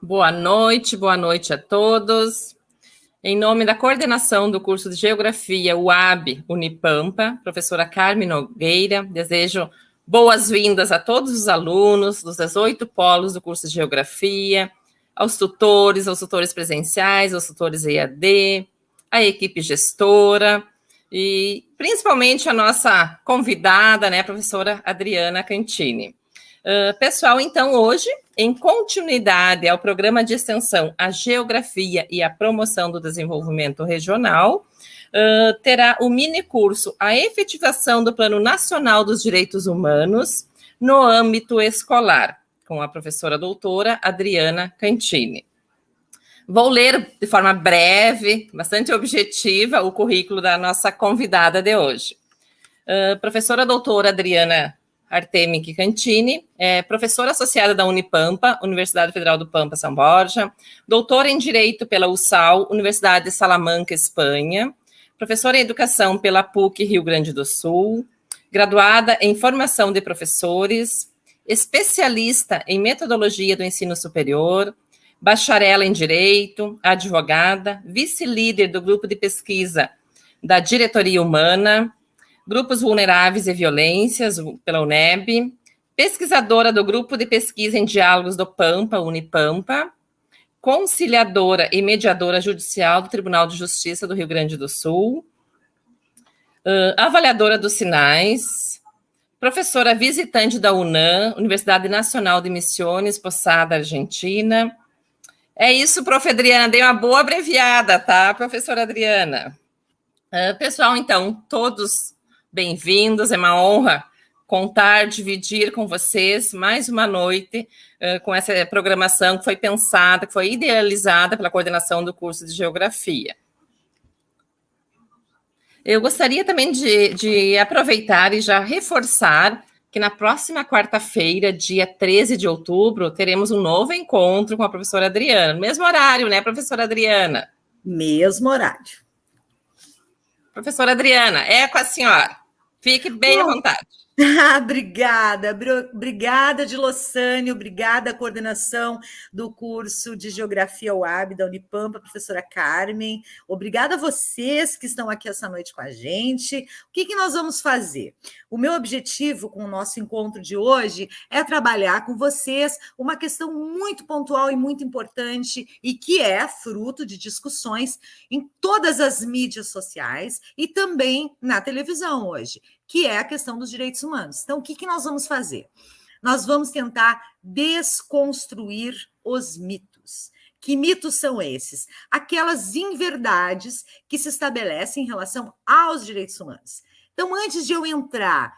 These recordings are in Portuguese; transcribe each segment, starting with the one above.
Boa noite a todos. Em nome da coordenação do curso de Geografia UAB Unipampa, professora Carmen Nogueira, desejo boas-vindas a todos os alunos dos 18 polos do curso de Geografia, aos tutores presenciais, aos tutores EAD, à equipe gestora e principalmente a nossa convidada, né, a professora Adriana Cantini. Pessoal, então, hoje, em continuidade ao programa de extensão A Geografia e a Promoção do Desenvolvimento Regional, terá o mini curso A Efetivação do Plano Nacional dos Direitos Humanos no âmbito escolar, com a professora doutora Adriana Cantini. Vou ler de forma breve, bastante objetiva, o currículo da nossa convidada de hoje. Professora doutora Adriana Artemic Cantini, é professora associada da Unipampa, Universidade Federal do Pampa, São Borja, doutora em Direito pela USAL, Universidade de Salamanca, Espanha, professora em Educação pela PUC, Rio Grande do Sul, graduada em Formação de Professores, especialista em Metodologia do Ensino Superior, bacharela em Direito, advogada, vice-líder do Grupo de Pesquisa da Diretoria Humana, Grupos Vulneráveis e Violências, pela UNEB, pesquisadora do Grupo de Pesquisa em Diálogos do Pampa, Unipampa, conciliadora e mediadora judicial do Tribunal de Justiça do Rio Grande do Sul, avaliadora dos sinais, professora visitante da UNAM, Universidade Nacional de Misiones, Poçada, Argentina. É isso, prof. Adriana, dei uma boa abreviada, tá, professora Adriana? Pessoal, então, todos bem-vindos, é uma honra dividir com vocês mais uma noite com essa programação que foi pensada, que foi idealizada pela coordenação do curso de Geografia. Eu gostaria também de aproveitar e já reforçar que na próxima quarta-feira, dia 13 de outubro, teremos um novo encontro com a professora Adriana. Mesmo horário, né, professora Adriana? Mesmo horário. Professora Adriana, é com a senhora. Fique bem à vontade. Obrigada de Lossânio, obrigada à coordenação do curso de Geografia UAB da Unipampa, professora Carmen, obrigada a vocês que estão aqui essa noite com a gente. O que nós vamos fazer? O meu objetivo com o nosso encontro de hoje é trabalhar com vocês uma questão muito pontual e muito importante e que é fruto de discussões em todas as mídias sociais e também na televisão hoje, que é a questão dos direitos humanos. Então, o que nós vamos fazer? Nós vamos tentar desconstruir os mitos. Que mitos são esses? Aquelas inverdades que se estabelecem em relação aos direitos humanos. Então, antes de eu entrar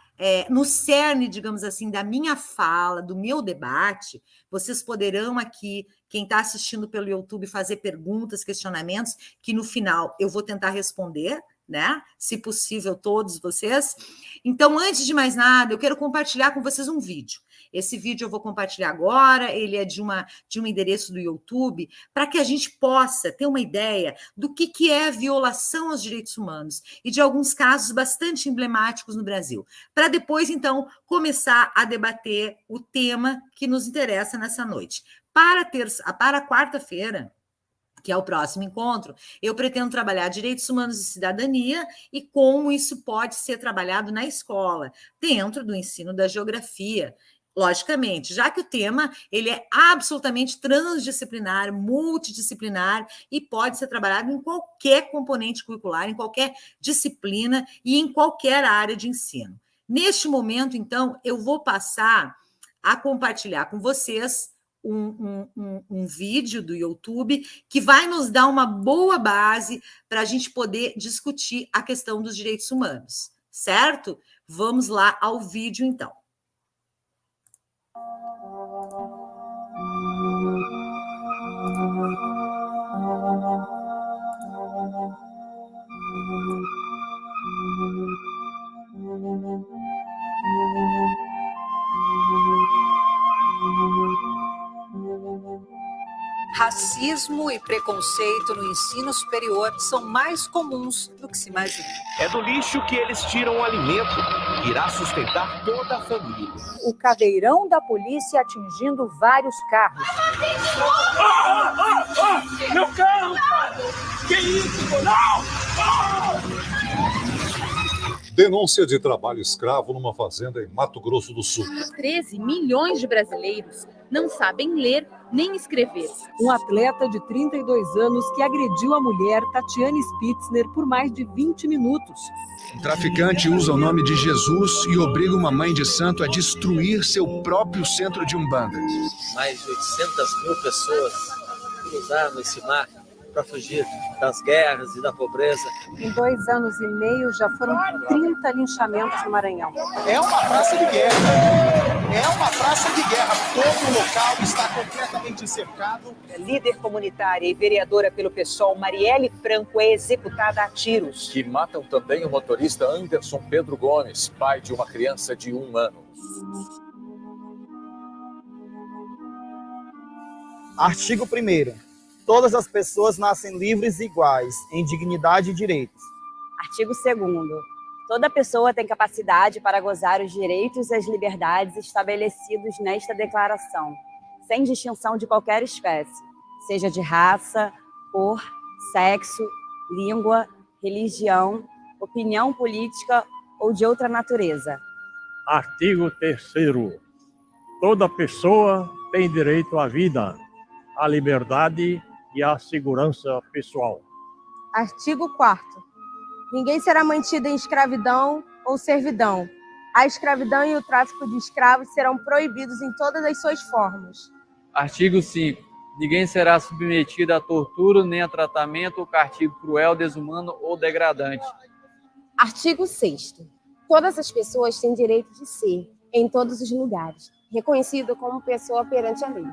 no cerne, digamos assim, da minha fala, do meu debate, vocês poderão aqui, quem está assistindo pelo YouTube, fazer perguntas, questionamentos, que no final eu vou tentar responder, né? Se possível, todos vocês. Então, antes de mais nada, eu quero compartilhar com vocês um vídeo. Esse vídeo eu vou compartilhar agora, ele é de um endereço do YouTube, para que a gente possa ter uma ideia do que é violação aos direitos humanos e de alguns casos bastante emblemáticos no Brasil, para depois, então, começar a debater o tema que nos interessa nessa noite. Para quarta-feira, que é o próximo encontro, eu pretendo trabalhar direitos humanos e cidadania e como isso pode ser trabalhado na escola, dentro do ensino da geografia. Logicamente, já que o tema ele é absolutamente transdisciplinar, multidisciplinar e pode ser trabalhado em qualquer componente curricular, em qualquer disciplina e em qualquer área de ensino. Neste momento, então, eu vou passar a compartilhar com vocês um vídeo do YouTube que vai nos dar uma boa base para a gente poder discutir a questão dos direitos humanos, certo? Vamos lá ao vídeo, então. Racismo e preconceito no ensino superior são mais comuns do que se imagina. É do lixo que eles tiram o alimento, que irá sustentar toda a família. O caveirão da polícia atingindo vários carros. Meu carro, cara! Que isso? Não! Denúncia de trabalho escravo numa fazenda em Mato Grosso do Sul. 13 milhões de brasileiros não sabem ler nem escrever. Um atleta de 32 anos que agrediu a mulher Tatiane Spitzner por mais de 20 minutos. Um traficante usa o nome de Jesus e obriga uma mãe de santo a destruir seu próprio centro de Umbanda. Mais de 800 mil pessoas cruzaram esse mar para fugir das guerras e da pobreza. Em 2 anos e meio já foram 30 linchamentos no Maranhão. É uma praça de guerra. É uma praça de guerra. Todo o local está completamente cercado. A líder comunitária e vereadora pelo PSOL, Marielle Franco, é executada a tiros. Que matam também o motorista Anderson Pedro Gomes, pai de uma criança de 1 ano. Artigo 1º. Todas as pessoas nascem livres e iguais, em dignidade e direitos. Artigo 2º. Toda pessoa tem capacidade para gozar os direitos e as liberdades estabelecidos nesta declaração, sem distinção de qualquer espécie, seja de raça, cor, sexo, língua, religião, opinião política ou de outra natureza. Artigo 3º. Toda pessoa tem direito à vida, à liberdade e à segurança pessoal. Artigo 4º. Ninguém será mantido em escravidão ou servidão. A escravidão e o tráfico de escravos serão proibidos em todas as suas formas. Artigo 5º. Ninguém será submetido a tortura nem a tratamento ou castigo cruel, desumano ou degradante. Artigo 6º. Todas as pessoas têm direito de ser, em todos os lugares, reconhecido como pessoa perante a lei.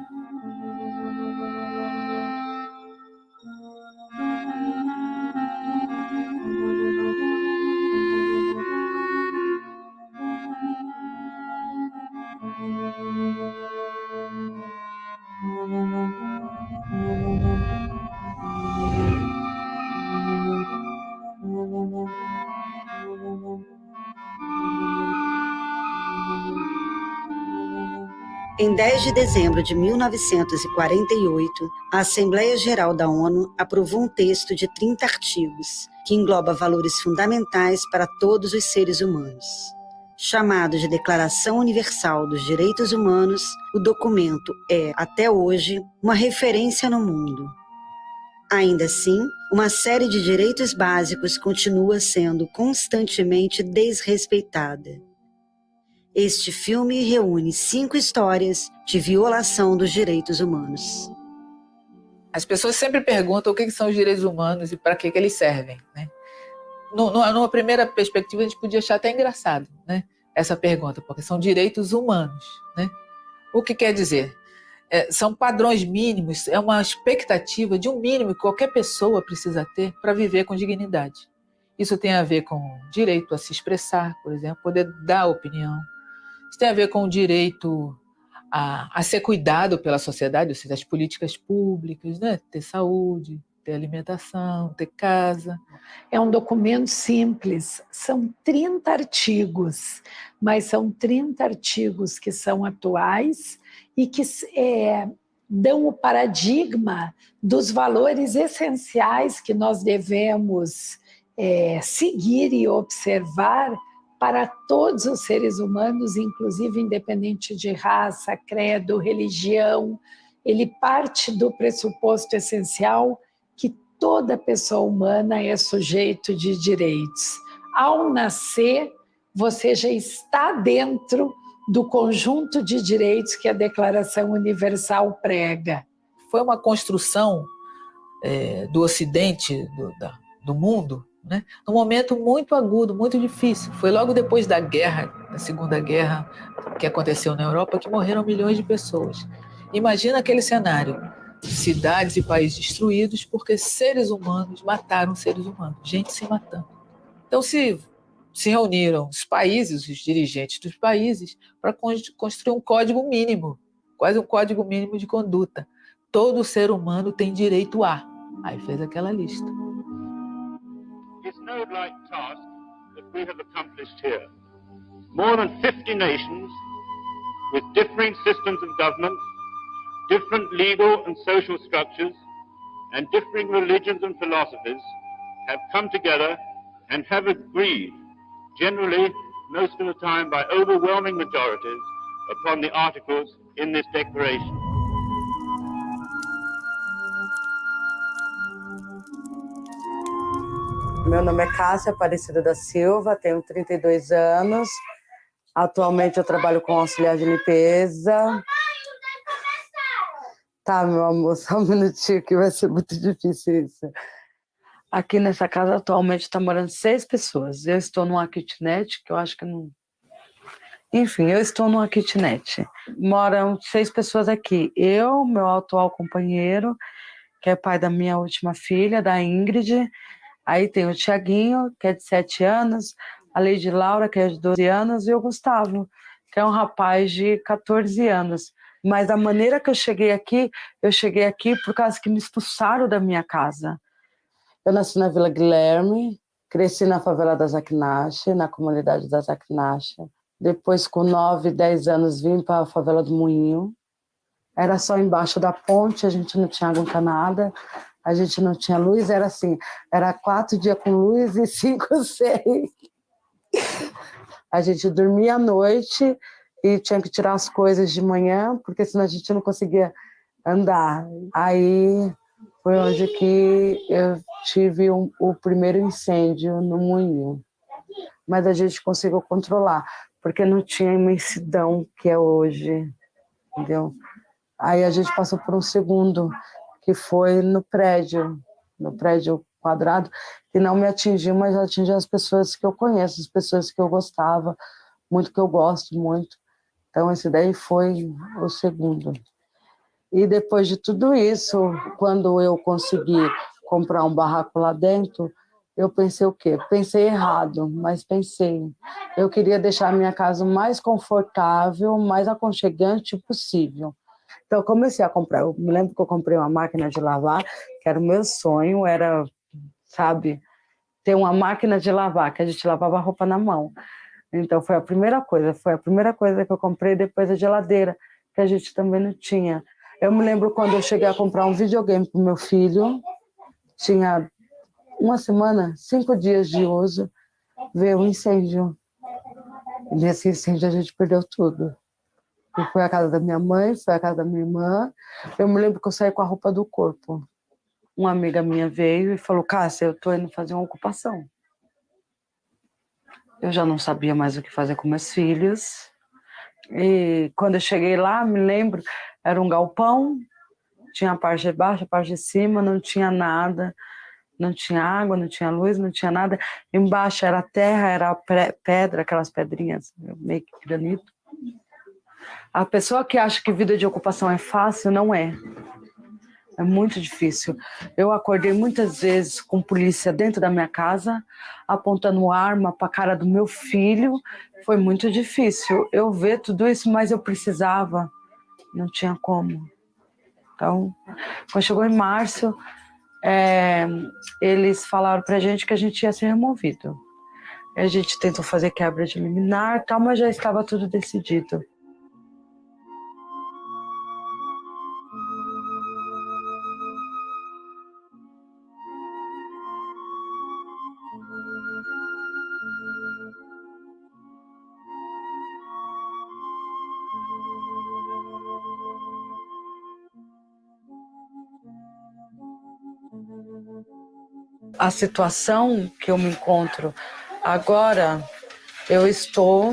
Em 10 de dezembro de 1948, a Assembleia Geral da ONU aprovou um texto de 30 artigos, que engloba valores fundamentais para todos os seres humanos. Chamado de Declaração Universal dos Direitos Humanos, o documento é, até hoje, uma referência no mundo. Ainda assim, uma série de direitos básicos continua sendo constantemente desrespeitada. Este filme reúne 5 histórias de violação dos direitos humanos. As pessoas sempre perguntam o que são os direitos humanos e para que eles servem, né? Numa primeira perspectiva, a gente podia achar até engraçado, né, essa pergunta, porque são direitos humanos, né? O que quer dizer? São padrões mínimos, é uma expectativa de um mínimo que qualquer pessoa precisa ter para viver com dignidade. Isso tem a ver com o direito a se expressar, por exemplo, poder dar opinião. Isso tem a ver com o direito a ser cuidado pela sociedade, ou seja, as políticas públicas, né? Ter saúde, ter alimentação, ter casa. É um documento simples, são 30 artigos, mas são 30 artigos que são atuais e que dão o paradigma dos valores essenciais que nós devemos seguir e observar para todos os seres humanos, inclusive independente de raça, credo, religião. Ele parte do pressuposto essencial que toda pessoa humana é sujeito de direitos. Ao nascer, você já está dentro do conjunto de direitos que a Declaração Universal prega. Foi uma construção do Ocidente, do mundo, né, num momento muito agudo, muito difícil. Foi logo depois da guerra, da Segunda Guerra, que aconteceu na Europa, que morreram milhões de pessoas. Imagina aquele cenário, cidades e países destruídos porque seres humanos mataram seres humanos, gente se matando. Então se reuniram os países, os dirigentes dos países, para construir um código mínimo, quase um código mínimo de conduta, todo ser humano tem direito a. Aí fez aquela lista. It's no light task that we have accomplished here. More than 50 nations, with differing systems of government, different legal and social structures, and differing religions and philosophies, have come together and have agreed, generally, most of the time by overwhelming majorities, upon the articles in this declaration. Meu nome é Cássia Aparecida da Silva, tenho 32 anos. Atualmente eu trabalho com auxiliar de limpeza. Tá, meu amor, só um minutinho que vai ser muito difícil isso. Aqui nessa casa atualmente está morando 6 pessoas. Eu estou numa kitnet, que eu acho que não... Enfim, eu estou numa kitnet. Moram 6 pessoas aqui. Eu, meu atual companheiro, que é pai da minha última filha, da Ingrid. Aí tem o Tiaguinho, que é de 7 anos, a Lady Laura, que é de 12 anos, e o Gustavo, que é um rapaz de 14 anos. Mas a maneira que eu cheguei aqui por causa que me expulsaram da minha casa. Eu nasci na Vila Guilherme, cresci na favela da Zaquinache, na comunidade da Zaquinache. Depois, com 9, 10 anos, vim para a favela do Moinho. Era só embaixo da ponte, a gente não tinha água encanada, a gente não tinha luz, era assim, era 4 dias com luz e 5 sem. A gente dormia à noite e tinha que tirar as coisas de manhã, porque senão a gente não conseguia andar. Aí foi onde que eu tive o primeiro incêndio no Moinho. Mas a gente conseguiu controlar, porque não tinha a imensidão que é hoje, entendeu? Aí a gente passou por um segundo, que foi no prédio quadrado, que não me atingiu, mas atingiu as pessoas que eu conheço, as pessoas que eu gostava, muito que eu gosto muito. Então esse daí foi o segundo. E depois de tudo isso, quando eu consegui comprar um barraco lá dentro, eu pensei o quê? Pensei errado, mas pensei. Eu queria deixar a minha casa o mais confortável, mais aconchegante possível. Então eu comecei a comprar. Eu me lembro que eu comprei uma máquina de lavar, que era o meu sonho, era, sabe, ter uma máquina de lavar, que a gente lavava a roupa na mão. Então foi a primeira coisa que eu comprei, depois a geladeira, que a gente também não tinha. Eu me lembro quando eu cheguei a comprar um videogame para o meu filho, tinha uma semana, 5 dias de uso, veio um incêndio. E nesse incêndio a gente perdeu tudo. E foi a casa da minha mãe, foi a casa da minha irmã. Eu me lembro que eu saí com a roupa do corpo. Uma amiga minha veio e falou: Cássia, eu tô indo fazer uma ocupação. Eu já não sabia mais o que fazer com meus filhos. E quando eu cheguei lá, me lembro, era um galpão, tinha a parte de baixo, a parte de cima, não tinha nada. Não tinha água, não tinha luz, não tinha nada. Embaixo era terra, era pedra, aquelas pedrinhas, meio que granito. A pessoa que acha que vida de ocupação é fácil, não é. É muito difícil. Eu acordei muitas vezes com polícia dentro da minha casa, apontando arma para a cara do meu filho. Foi muito difícil. Eu ver tudo isso, mas eu precisava. Não tinha como. Então, quando chegou em março, eles falaram pra gente que a gente ia ser removido. A gente tentou fazer quebra de liminar, tal, mas já estava tudo decidido. A situação que eu me encontro agora, eu estou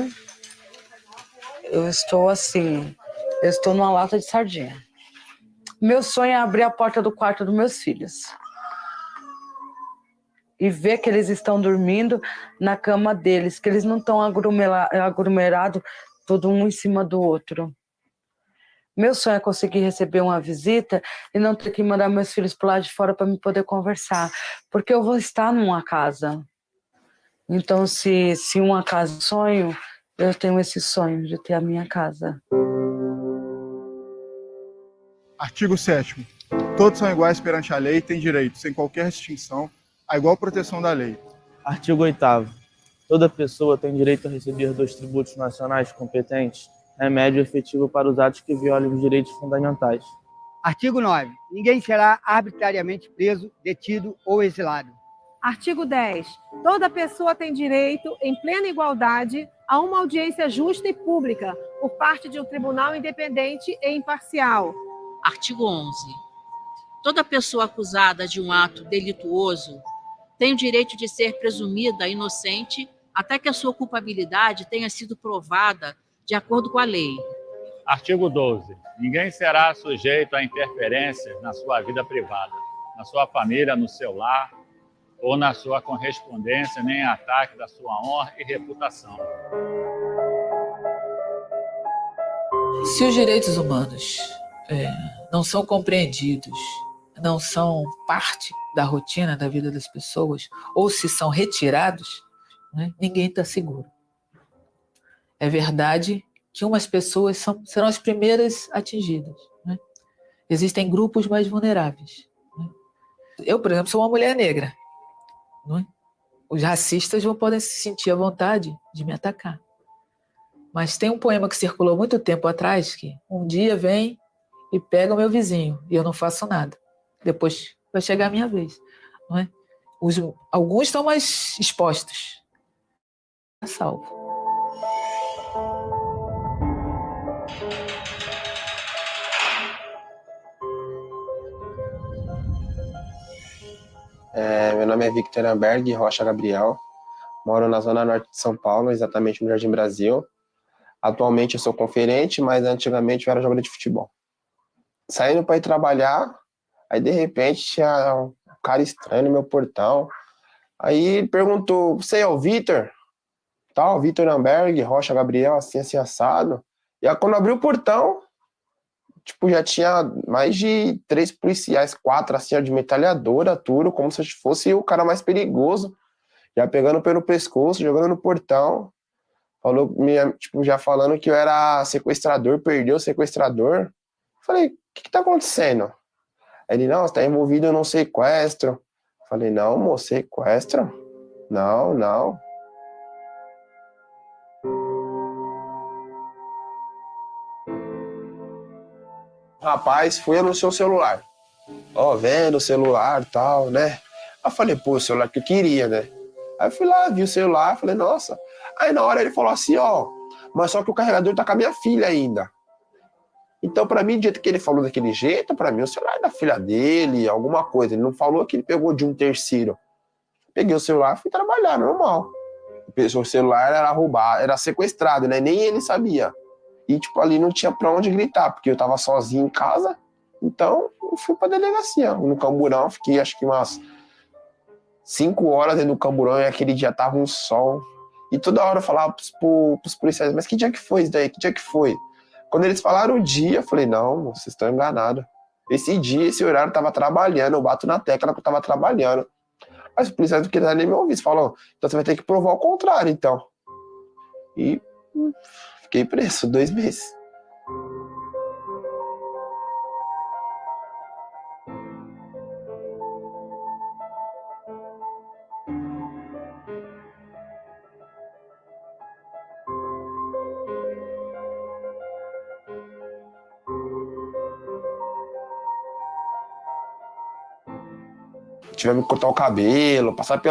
assim, eu estou numa lata de sardinha. Meu sonho é abrir a porta do quarto dos meus filhos e ver que eles estão dormindo na cama deles, que eles não estão aglomerados, todo um em cima do outro. Meu sonho é conseguir receber uma visita e não ter que mandar meus filhos para lá de fora para me poder conversar, porque eu vou estar numa casa. Então, se uma casa é sonho, eu tenho esse sonho de ter a minha casa. Artigo 7º. Todos são iguais perante a lei e têm direito, sem qualquer distinção, à igual proteção da lei. Artigo 8º. Toda pessoa tem direito a receber dos tributos nacionais competentes remédio efetivo para os atos que violem os direitos fundamentais. Artigo 9. Ninguém será arbitrariamente preso, detido ou exilado. Artigo 10. Toda pessoa tem direito, em plena igualdade, a uma audiência justa e pública, por parte de um tribunal independente e imparcial. Artigo 11. Toda pessoa acusada de um ato delituoso tem o direito de ser presumida inocente até que a sua culpabilidade tenha sido provada de acordo com a lei. Artigo 12. Ninguém será sujeito a interferências na sua vida privada, na sua família, no seu lar ou na sua correspondência, nem ataque da sua honra e reputação. Se os direitos humanos não são compreendidos, não são parte da rotina da vida das pessoas, ou se são retirados, né, ninguém está seguro. É verdade que umas pessoas serão as primeiras atingidas, né? Existem grupos mais vulneráveis, né? Eu, por exemplo, sou uma mulher negra, né? Os racistas podem se sentir à vontade de me atacar. Mas tem um poema que circulou muito tempo atrás, que um dia vem e pega o meu vizinho e eu não faço nada. Depois vai chegar a minha vez, não é? Alguns estão mais expostos. A salvo. Meu nome é Victor Amberg Rocha Gabriel, moro na zona norte de São Paulo, exatamente no Jardim Brasil. Atualmente eu sou conferente, mas antigamente eu era jogador de futebol. Saindo para ir trabalhar, aí de repente tinha um cara estranho no meu portão. Aí ele perguntou: "Você é o Victor?" Tal, Victor Amberg Rocha Gabriel, assim assado. E aí quando abriu o portão, tipo, já tinha mais de 3 policiais, 4, assim, de metralhadora, tudo, como se fosse o cara mais perigoso, já pegando pelo pescoço, jogando no portão, falou, tipo, já falando que eu era sequestrador, perdeu o sequestrador. Falei: "O que tá acontecendo?" Ele: "Não, você tá envolvido num sequestro." Falei: "Não, moço, sequestro? Não, não." O rapaz foi anunciar o celular. Vendo o celular e tal, né? Aí eu falei: "Pô, o celular que eu queria, né?" Aí eu fui lá, vi o celular, falei: "Nossa." Aí na hora ele falou assim: "Mas só que o carregador tá com a minha filha ainda." Então, pra mim, do jeito que ele falou daquele jeito, pra mim o celular é da filha dele, alguma coisa. Ele não falou que ele pegou de um terceiro. Peguei o celular e fui trabalhar, normal. O celular era roubado, era sequestrado, né? Nem ele sabia. E, tipo, ali não tinha pra onde gritar, porque eu tava sozinho em casa. Então, eu fui pra delegacia. No camburão, fiquei acho que umas 5 horas dentro do camburão, e aquele dia tava um sol. E toda hora eu falava pros policiais: "Mas que dia que foi isso daí? Que dia que foi?" Quando eles falaram o dia, eu falei: "Não, vocês estão enganados. Esse dia, esse horário, eu tava trabalhando, eu bato na tecla que eu tava trabalhando." Mas os policiais não queriam nem me ouvir. Eles falaram: "Então você vai ter que provar o contrário, então." E fiquei preso 2 meses. Tivemos que cortar o cabelo, passar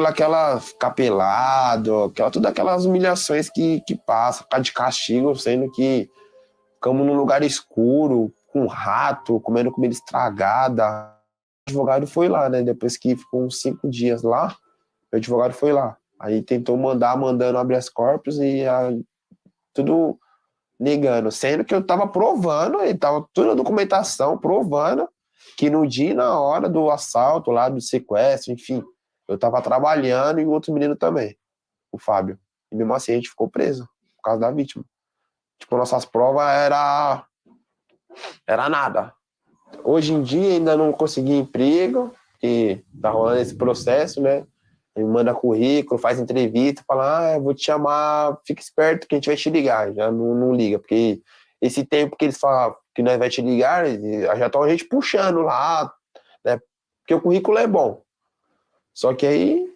ficar pelado, todas aquelas humilhações que passa, ficar de castigo, sendo que ficamos num lugar escuro, com rato, comendo comida estragada. O advogado foi lá, né? Depois que ficou uns 5 dias lá, o advogado foi lá. Aí tentou mandando habeas corpus e tudo negando, sendo que eu tava provando, ele tava toda a documentação provando que no dia e na hora do assalto lá, do sequestro, enfim, eu tava trabalhando e o outro menino também, o Fábio. E mesmo assim a gente ficou preso, por causa da vítima. Tipo, nossas provas era nada. Hoje em dia ainda não consegui emprego, porque tá rolando esse processo, né? Ele manda currículo, faz entrevista, fala: "Eu vou te chamar, fica esperto que a gente vai te ligar." Já não liga, porque esse tempo que eles que nós vai te ligar, já estão a gente puxando lá, né? Porque o currículo é bom. Só que aí,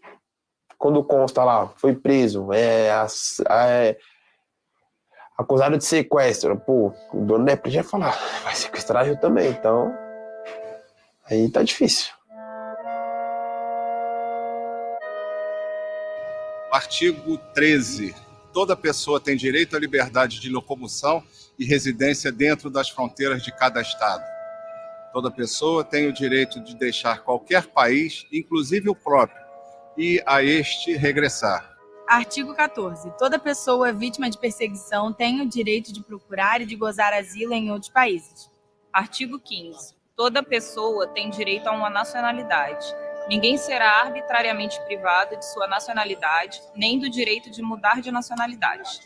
quando consta lá, foi preso, acusado de sequestro, pô, o dono da empresa vai falar, vai sequestrar eu também, então aí tá difícil. Artigo 13. Toda pessoa tem direito à liberdade de locomoção e residência dentro das fronteiras de cada estado. Toda pessoa tem o direito de deixar qualquer país, inclusive o próprio, e a este regressar. Artigo 14. Toda pessoa vítima de perseguição tem o direito de procurar e de gozar asilo em outros países. Artigo 15. Toda pessoa tem direito a uma nacionalidade. Ninguém será arbitrariamente privado de sua nacionalidade, nem do direito de mudar de nacionalidade.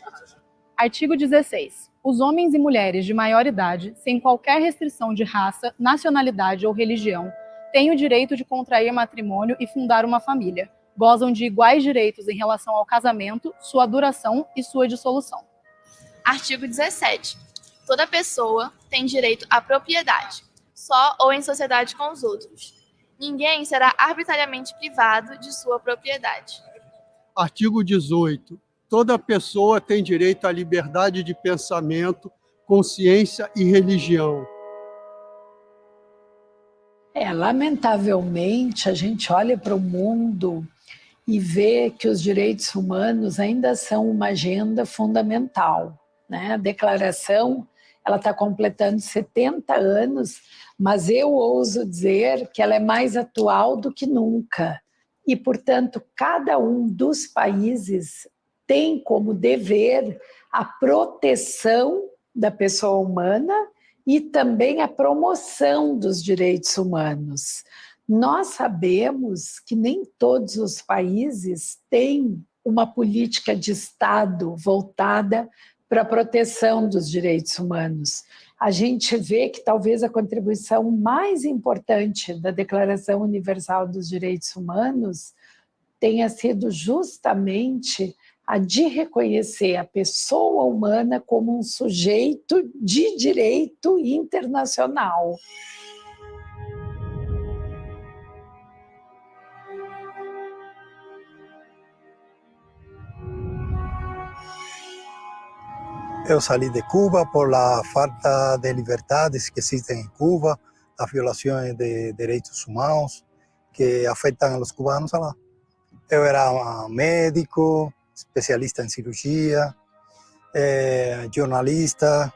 Artigo 16. Os homens e mulheres de maior idade, sem qualquer restrição de raça, nacionalidade ou religião, têm o direito de contrair matrimônio e fundar uma família. Gozam de iguais direitos em relação ao casamento, sua duração e sua dissolução. Artigo 17. Toda pessoa tem direito à propriedade, só ou em sociedade com os outros. Ninguém será arbitrariamente privado de sua propriedade. Artigo 18. Toda pessoa tem direito à liberdade de pensamento, consciência e religião. Lamentavelmente, a gente olha para o mundo e vê que os direitos humanos ainda são uma agenda fundamental, né? A declaração ela está completando 70 anos, mas eu ouso dizer que ela é mais atual do que nunca. E, portanto, cada um dos países tem como dever a proteção da pessoa humana e também a promoção dos direitos humanos. Nós sabemos que nem todos os países têm uma política de Estado voltada para a proteção dos direitos humanos. A gente vê que talvez a contribuição mais importante da Declaração Universal dos Direitos Humanos tenha sido justamente a de reconhecer a pessoa humana como um sujeito de direito internacional. Eu saí de Cuba por la falta de liberdades que existem em Cuba, as violações de direitos humanos que afetam os cubanos lá. Eu era médico, especialista em cirurgia, jornalista.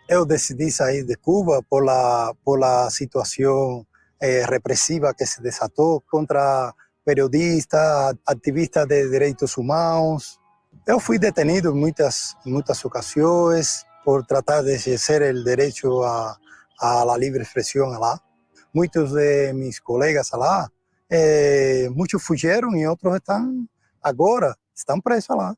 Eu decidi sair de Cuba por la situação repressiva que se desatou contra periodistas, ativistas de direitos humanos. Eu fui detenido em muitas ocasiões por tratar de exercer o direito à livre expressão lá. Muitos de meus colegas lá, muitos fugiram e outros estão presos lá.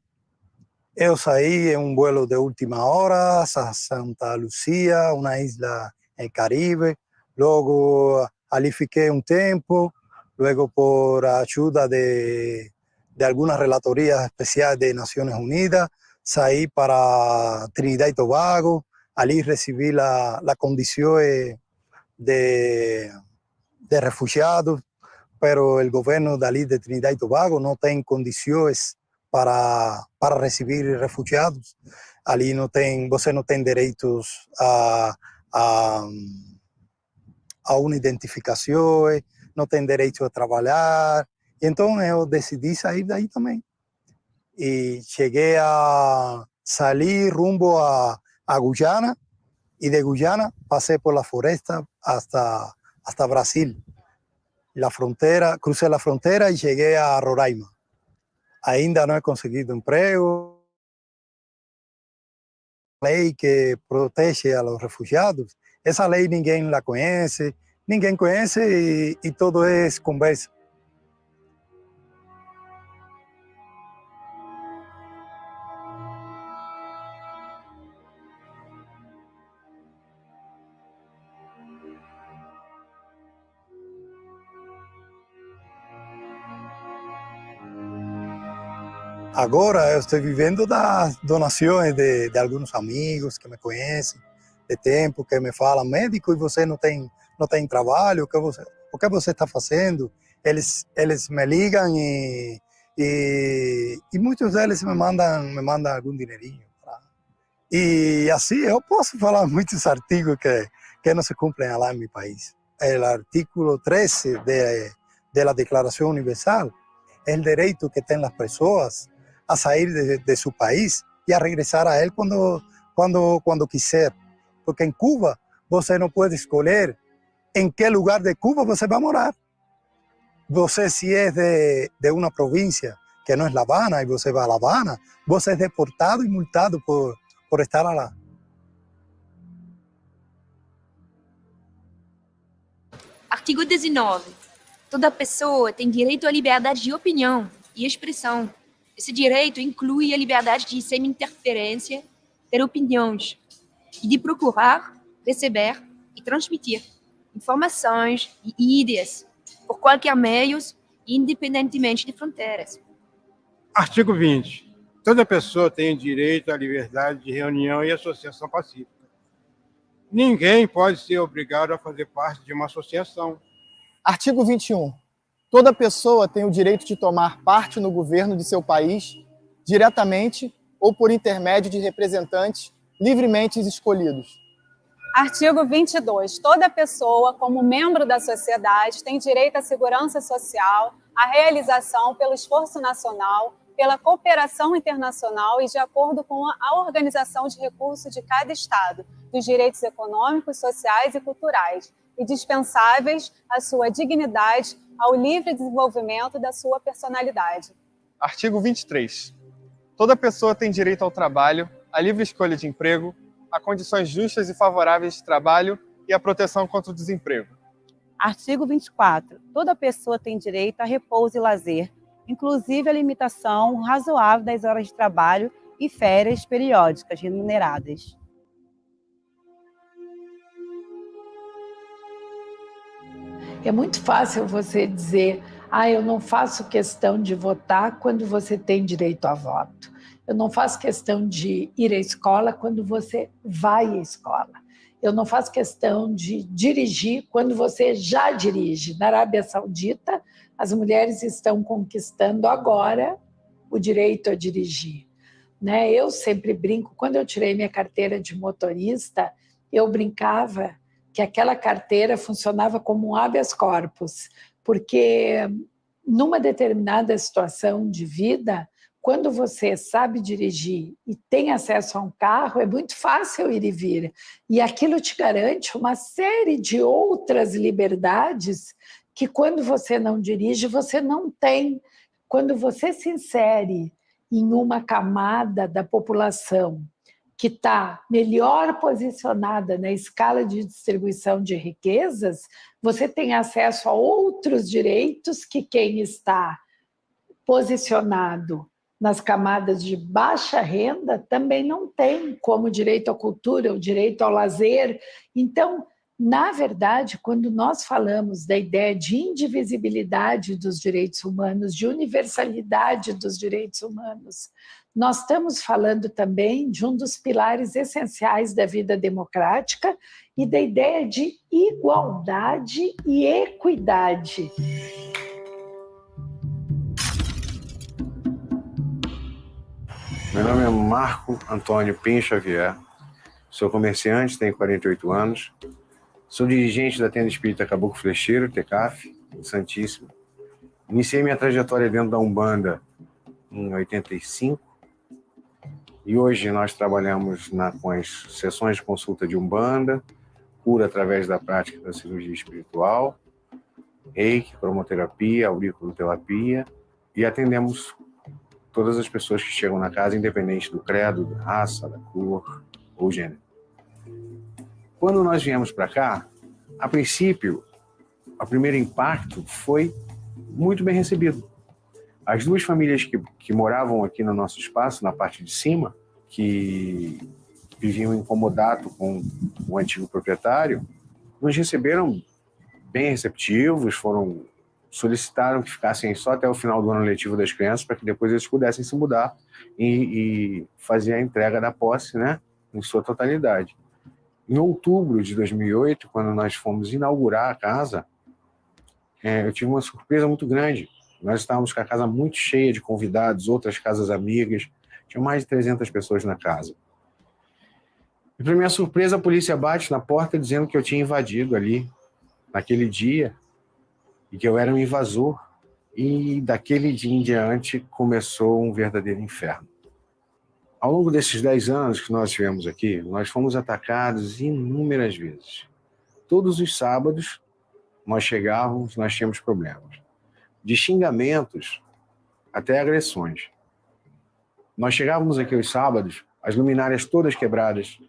Eu saí em um vuelo de última hora a Santa Lucía, uma isla no Caribe. Logo, ali fiquei um tempo. Luego, por ajuda de algunas relatorias especiales de Naciones Unidas, saí para Trinidad y Tobago, allí recibí la condición de refugiados, pero el gobierno de allí de Trinidad y Tobago no tiene condiciones para recibir refugiados. Allí você não tem direitos a uma identificação, não tem direito a trabalhar. Então eu decidi sair daí também. E cheguei a salir rumbo a Guyana, e de Guyana passei por la floresta hasta Brasil. Crucei a fronteira e cheguei a Roraima. Ainda não he conseguido emprego. A lei que protege a los refugiados, essa lei ninguém conhece e todo é conversa. Agora eu estou vivendo das donações de alguns amigos que me conhecem, tempo que me falam, médico, e você não tem trabalho, o que você está fazendo? Eles me ligam e muitos deles me mandam algum dinheirinho. E assim, eu posso falar muitos artigos que não se cumprem lá em meu país. O artículo 13 da Declaração Universal é o direito que têm as pessoas a sair de seu país e a regressar a ele quando quiser. Porque em Cuba, você não pode escolher em que lugar de Cuba você vai morar. Você, se é de uma província que não é La Habana, e você vai a La Habana, você é deportado e multado por estar lá. Artigo 19. Toda pessoa tem direito à liberdade de opinião e expressão. Esse direito inclui a liberdade de, sem interferência, ter opiniões e de procurar, receber e transmitir informações e ideias por qualquer meio, independentemente de fronteiras. Artigo 20. Toda pessoa tem direito à liberdade de reunião e associação pacífica. Ninguém pode ser obrigado a fazer parte de uma associação. Artigo 21. Toda pessoa tem o direito de tomar parte no governo de seu país, diretamente ou por intermédio de representantes livremente escolhidos. Artigo 22. Toda pessoa, como membro da sociedade, tem direito à segurança social, à realização pelo esforço nacional, pela cooperação internacional e de acordo com a organização de recursos de cada Estado, dos direitos econômicos, sociais e culturais, indispensáveis à sua dignidade, ao livre desenvolvimento da sua personalidade. Artigo 23. Toda pessoa tem direito ao trabalho, à livre escolha de emprego, a condições justas e favoráveis de trabalho e à proteção contra o desemprego. Artigo 24. Toda pessoa tem direito a repouso e lazer, inclusive a limitação razoável das horas de trabalho e férias periódicas remuneradas. É muito fácil você dizer, eu não faço questão de votar quando você tem direito a voto. Eu não faço questão de ir à escola quando você vai à escola. Eu não faço questão de dirigir quando você já dirige. Na Arábia Saudita, as mulheres estão conquistando agora o direito a dirigir. Eu sempre brinco, quando eu tirei minha carteira de motorista, eu brincava que aquela carteira funcionava como um habeas corpus, porque numa determinada situação de vida, quando você sabe dirigir e tem acesso a um carro, é muito fácil ir e vir. E aquilo te garante uma série de outras liberdades que quando você não dirige, você não tem. Quando você se insere em uma camada da população que está melhor posicionada na escala de distribuição de riquezas, você tem acesso a outros direitos que quem está posicionado nas camadas de baixa renda também não tem, como o direito à cultura, o direito ao lazer. Então, na verdade, quando nós falamos da ideia de indivisibilidade dos direitos humanos, de universalidade dos direitos humanos, nós estamos falando também de um dos pilares essenciais da vida democrática e da ideia de igualdade e equidade. Meu nome é Marco Antônio Pinho Xavier, sou comerciante, tenho 48 anos, sou dirigente da Tenda Espírita Caboclo Flecheiro, TECAF, em Santíssimo. Iniciei minha trajetória dentro da Umbanda em 85 e hoje nós trabalhamos com as sessões de consulta de Umbanda, cura através da prática da cirurgia espiritual, reiki, cromoterapia, auriculoterapia e atendemos todas as pessoas que chegam na casa, independente do credo, da raça, da cor ou gênero. Quando nós viemos para cá, a princípio, o primeiro impacto foi muito bem recebido. As duas famílias que moravam aqui no nosso espaço, na parte de cima, que viviam em comodato com o antigo proprietário, nos receberam bem receptivos, solicitaram que ficassem só até o final do ano letivo das crianças para que depois eles pudessem se mudar e fazer a entrega da posse, né, em sua totalidade. Em outubro de 2008, quando nós fomos inaugurar a casa, eu tive uma surpresa muito grande. Nós estávamos com a casa muito cheia de convidados, outras casas amigas, tinha mais de 300 pessoas na casa. E, para minha surpresa, a polícia bate na porta dizendo que eu tinha invadido ali, naquele dia, e que eu era um invasor. E daquele dia em diante começou um verdadeiro inferno. Ao longo desses 10 anos que nós tivemos aqui, nós fomos atacados inúmeras vezes. Todos os sábados, nós chegávamos, nós tínhamos problemas. De xingamentos até agressões. Nós chegávamos aqui aos sábados, as luminárias todas quebradas,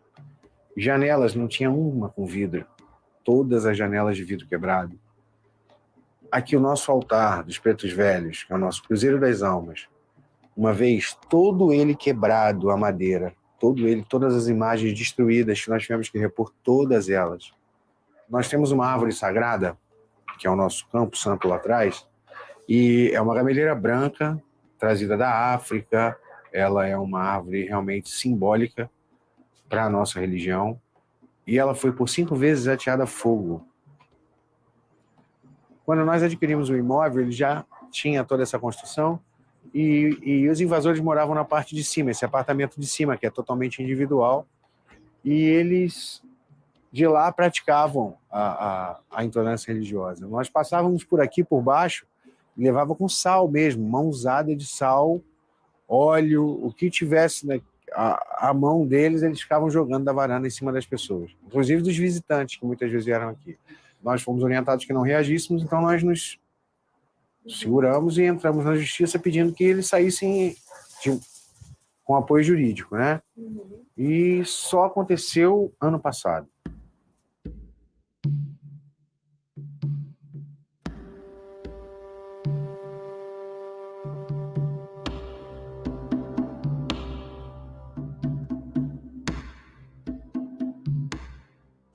janelas, não tinha uma com vidro, todas as janelas de vidro quebrado. Aqui o nosso altar dos pretos velhos, que é o nosso Cruzeiro das Almas, uma vez todo ele quebrado, a madeira, todo ele, todas as imagens destruídas, que nós tivemos que repor todas elas. Nós temos uma árvore sagrada, que é o nosso campo santo lá atrás, e é uma gameleira branca, trazida da África. Ela é uma árvore realmente simbólica para a nossa religião, e ela foi por 5 vezes ateada a fogo. Quando nós adquirimos o imóvel, ele já tinha toda essa construção, e os invasores moravam na parte de cima, esse apartamento de cima, que é totalmente individual, e eles de lá praticavam a intolerância religiosa. Nós passávamos por aqui, por baixo, e levava com sal mesmo, mãozada de sal, óleo, o que tivesse a mão deles, eles ficavam jogando da varanda em cima das pessoas, inclusive dos visitantes, que muitas vezes vieram aqui. Nós fomos orientados que não reagíssemos, então nós nos seguramos e entramos na justiça pedindo que eles saíssem com apoio jurídico, né? E só aconteceu ano passado.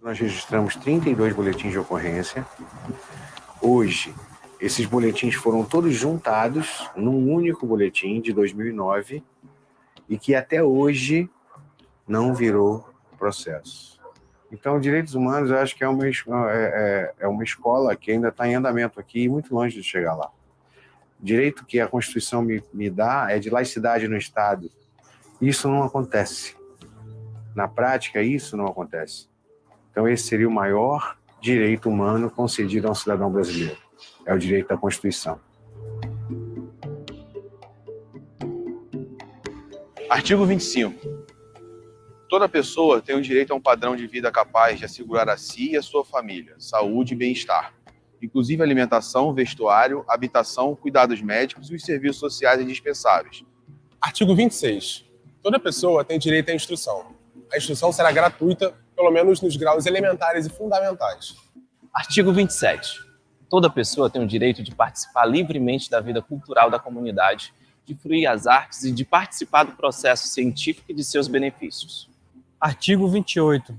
Nós registramos 32 boletins de ocorrência. Hoje, esses boletins foram todos juntados num único boletim de 2009 e que até hoje não virou processo. Então, direitos humanos, eu acho que é uma escola que ainda está em andamento aqui e muito longe de chegar lá. O direito que a Constituição me dá é de laicidade no Estado. Isso não acontece. Na prática, isso não acontece. Então, esse seria o maior direito humano concedido a um cidadão brasileiro. É o direito da Constituição. Artigo 25. Toda pessoa tem o direito a um padrão de vida capaz de assegurar a si e a sua família saúde e bem-estar, inclusive alimentação, vestuário, habitação, cuidados médicos e os serviços sociais indispensáveis. Artigo 26. Toda pessoa tem direito à instrução. A instrução será gratuita, pelo menos nos graus elementares e fundamentais. Artigo 27. Toda pessoa tem o direito de participar livremente da vida cultural da comunidade, de fruir as artes e de participar do processo científico e de seus benefícios. Artigo 28.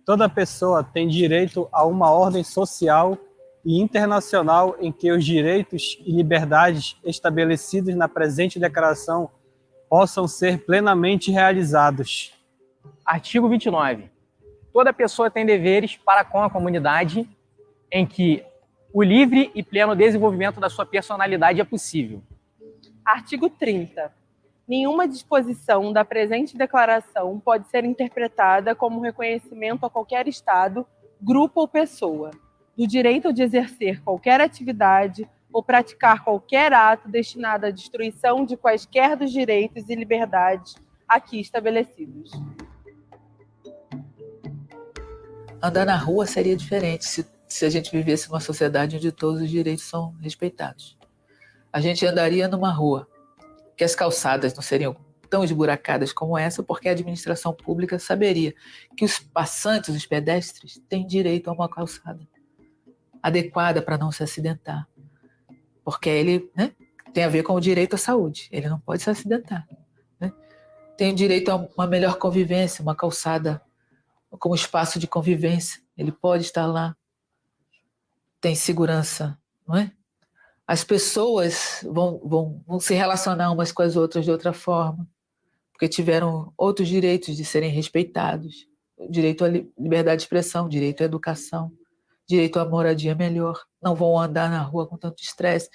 Toda pessoa tem direito a uma ordem social e internacional em que os direitos e liberdades estabelecidos na presente declaração possam ser plenamente realizados. Artigo 29. Toda pessoa tem deveres para com a comunidade em que o livre e pleno desenvolvimento da sua personalidade é possível. Artigo 30. Nenhuma disposição da presente declaração pode ser interpretada como reconhecimento a qualquer Estado, grupo ou pessoa do direito de exercer qualquer atividade ou praticar qualquer ato destinado à destruição de quaisquer dos direitos e liberdades aqui estabelecidos. Andar na rua seria diferente se a gente vivesse numa sociedade onde todos os direitos são respeitados. A gente andaria numa rua que as calçadas não seriam tão esburacadas como essa, porque a administração pública saberia que os passantes, os pedestres, têm direito a uma calçada adequada para não se acidentar. Porque ele, tem a ver com o direito à saúde, ele não pode se acidentar. Tem direito a uma melhor convivência, uma calçada como espaço de convivência, ele pode estar lá. Tem segurança, não é? As pessoas vão se relacionar umas com as outras de outra forma, porque tiveram outros direitos de serem respeitados. direito à liberdade de expressão, direito à educação, direito à moradia melhor, não vão andar na rua com tanto estresse,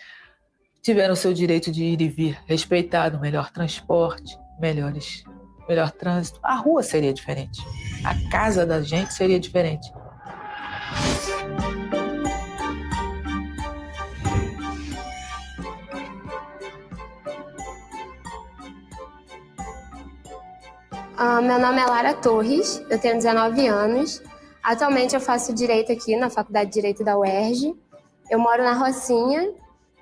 tiveram o seu direito de ir e vir respeitado, melhor transporte, melhor trânsito. A rua seria diferente, a casa da gente seria diferente. Meu nome é Lara Torres, eu tenho 19 anos. Atualmente eu faço Direito aqui na Faculdade de Direito da UERJ. Eu moro na Rocinha.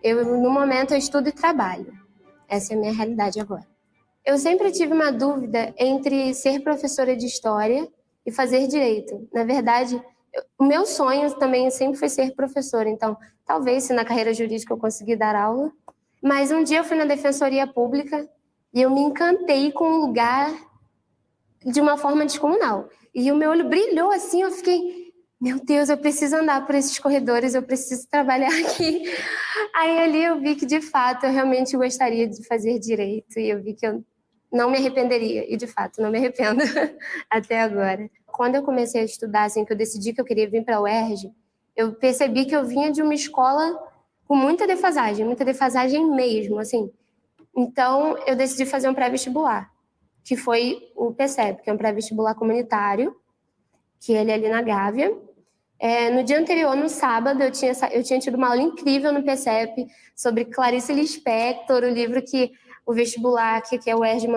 No momento eu estudo e trabalho. Essa é a minha realidade agora. Eu sempre tive uma dúvida entre ser professora de História e fazer Direito. Na verdade, o meu sonho também sempre foi ser professora. Então, talvez se na carreira jurídica eu conseguir dar aula. Mas um dia eu fui na Defensoria Pública e eu me encantei com o lugar de uma forma descomunal. E o meu olho brilhou assim, eu fiquei, meu Deus, eu preciso andar por esses corredores, eu preciso trabalhar aqui. Aí ali eu vi que, de fato, eu realmente gostaria de fazer Direito e eu vi que eu não me arrependeria. E, de fato, não me arrependo até agora. Quando eu comecei a estudar, assim, que eu decidi que eu queria vir para a UERJ, eu percebi que eu vinha de uma escola com muita defasagem mesmo, assim. Então, eu decidi fazer um pré-vestibular, que foi o PCEP, que é um pré-vestibular comunitário, que ele é ali na Gávea. No dia anterior, no sábado, eu tinha tido uma aula incrível no PCEP sobre Clarice Lispector, o livro que o vestibular, que é o UERJ,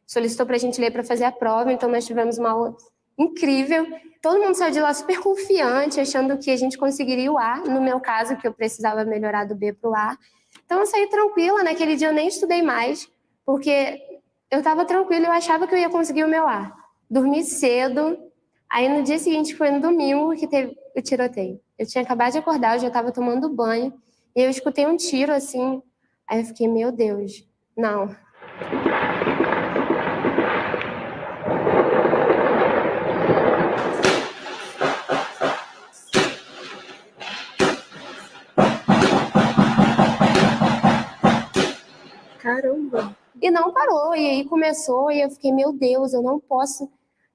solicitou para a gente ler para fazer a prova, então nós tivemos uma aula incrível. Todo mundo saiu de lá super confiante, achando que a gente conseguiria o A, no meu caso, que eu precisava melhorar do B para o A. Então eu saí tranquila, naquele dia eu nem estudei mais, porque eu estava tranquila, eu achava que eu ia conseguir o meu A. Dormi cedo, aí no dia seguinte, foi no domingo, que teve o tiroteio. Eu tinha acabado de acordar, eu já estava tomando banho, e eu escutei um tiro, assim, aí eu fiquei, meu Deus, não. Caramba! E não parou, e aí começou, e eu fiquei, meu Deus, eu não posso...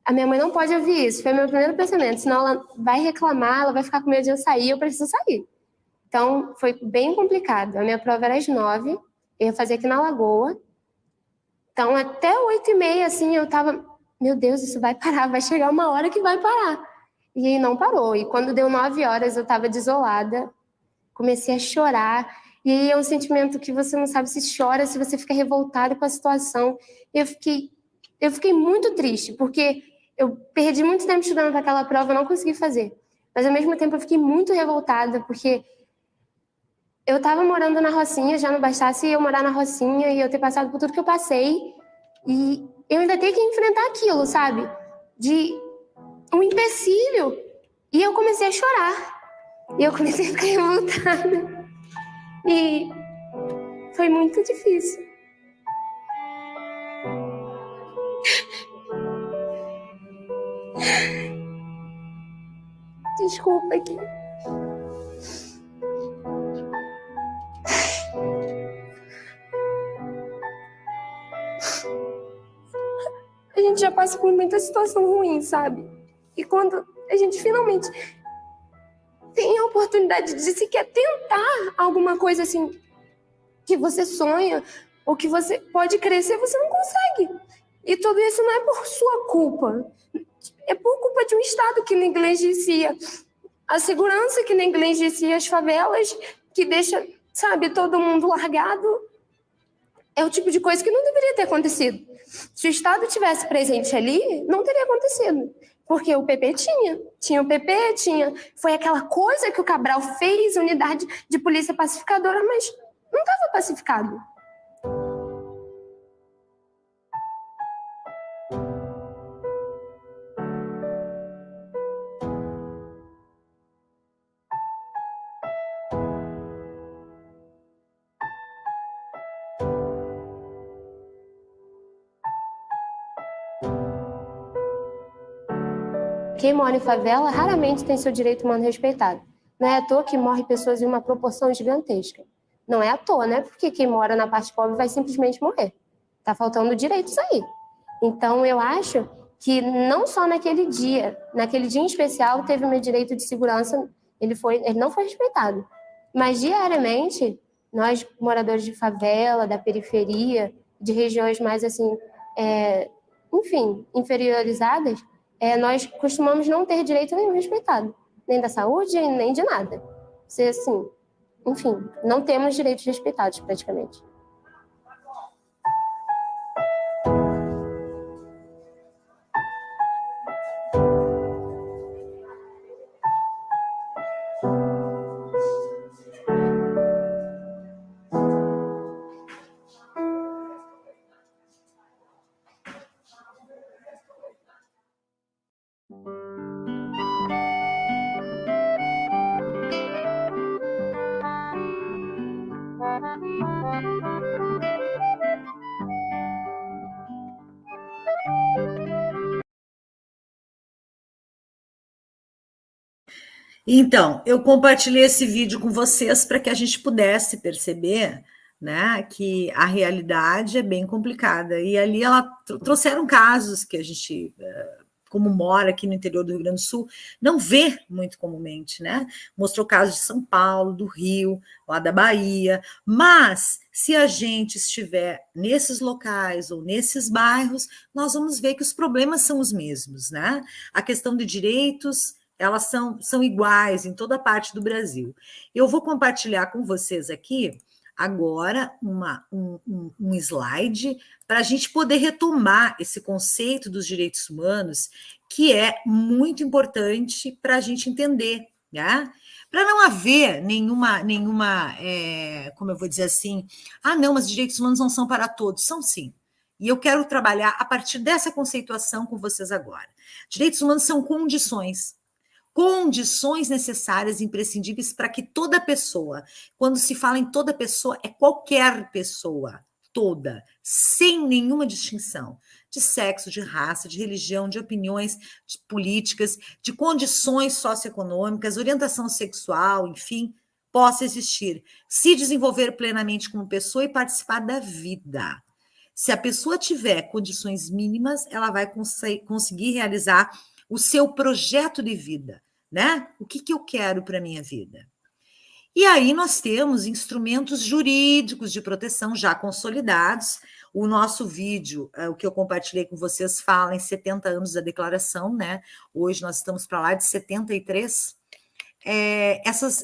A minha mãe não pode ouvir isso, foi meu primeiro pensamento, senão ela vai reclamar, ela vai ficar com medo de eu sair, eu preciso sair. Então, foi bem complicado. A minha prova era às 9, eu ia fazer aqui na Lagoa. Então, até 8h30, assim, eu tava, meu Deus, isso vai parar, vai chegar uma hora que vai parar. E aí não parou, e quando deu 9 horas, eu tava desolada, comecei a chorar, e aí é um sentimento que você não sabe se chora, se você fica revoltado com a situação. Eu fiquei muito triste, porque eu perdi muito tempo estudando para aquela prova, eu não consegui fazer. Mas, ao mesmo tempo, eu fiquei muito revoltada, porque eu estava morando na Rocinha, já não bastasse eu morar na Rocinha e eu ter passado por tudo que eu passei, e eu ainda tenho que enfrentar aquilo, sabe? De um empecilho. E eu comecei a chorar. E eu comecei a ficar revoltada. E foi muito difícil. Desculpa aqui. A gente já passa por muita situação ruim, sabe? E quando a gente finalmente tem a oportunidade de sequer tentar alguma coisa assim que você sonha ou que você pode crescer, você não consegue. E tudo isso não é por sua culpa. É por culpa de um Estado que negligencia a segurança, que negligencia as favelas, que deixa, sabe, todo mundo largado. É o tipo de coisa que não deveria ter acontecido. Se o Estado tivesse presente ali, não teria acontecido. Porque o PP tinha o PP, foi aquela coisa que o Cabral fez, unidade de polícia pacificadora, mas não estava pacificado. Quem mora em favela raramente tem seu direito humano respeitado. Não é à toa que morrem pessoas em uma proporção gigantesca. Não é à toa, né? Porque quem mora na parte pobre vai simplesmente morrer. Tá faltando direitos aí. Então, eu acho que não só naquele dia em especial, teve o meu direito de segurança, ele não foi respeitado. Mas diariamente, nós, moradores de favela, da periferia, de regiões mais assim, enfim, inferiorizadas, nós costumamos não ter direito nenhum respeitado, nem da saúde, nem de nada. Você, assim, enfim, não temos direitos respeitados praticamente. Então, eu compartilhei esse vídeo com vocês para que a gente pudesse perceber, né, que a realidade é bem complicada. E ali trouxeram casos que a gente, como mora aqui no interior do Rio Grande do Sul, não vê muito comumente, né? Mostrou casos de São Paulo, do Rio, lá da Bahia. Mas, se a gente estiver nesses locais ou nesses bairros, nós vamos ver que os problemas são os mesmos, né? A questão de direitos, elas são iguais em toda parte do Brasil. Eu vou compartilhar com vocês aqui agora um slide para a gente poder retomar esse conceito dos direitos humanos, que é muito importante para a gente entender, né? Para não haver nenhuma como eu vou dizer assim, não, mas direitos humanos não são para todos, são sim. E eu quero trabalhar a partir dessa conceituação com vocês agora. Direitos humanos são condições necessárias e imprescindíveis para que toda pessoa, quando se fala em toda pessoa, é qualquer pessoa, toda, sem nenhuma distinção, de sexo, de raça, de religião, de opiniões de políticas, de condições socioeconômicas, orientação sexual, enfim, possa existir, se desenvolver plenamente como pessoa e participar da vida. Se a pessoa tiver condições mínimas, ela vai conseguir realizar o seu projeto de vida, né? O que eu quero para a minha vida? E aí nós temos instrumentos jurídicos de proteção já consolidados. O nosso vídeo, o que eu compartilhei com vocês, fala em 70 anos da declaração, né? Hoje nós estamos para lá de 73.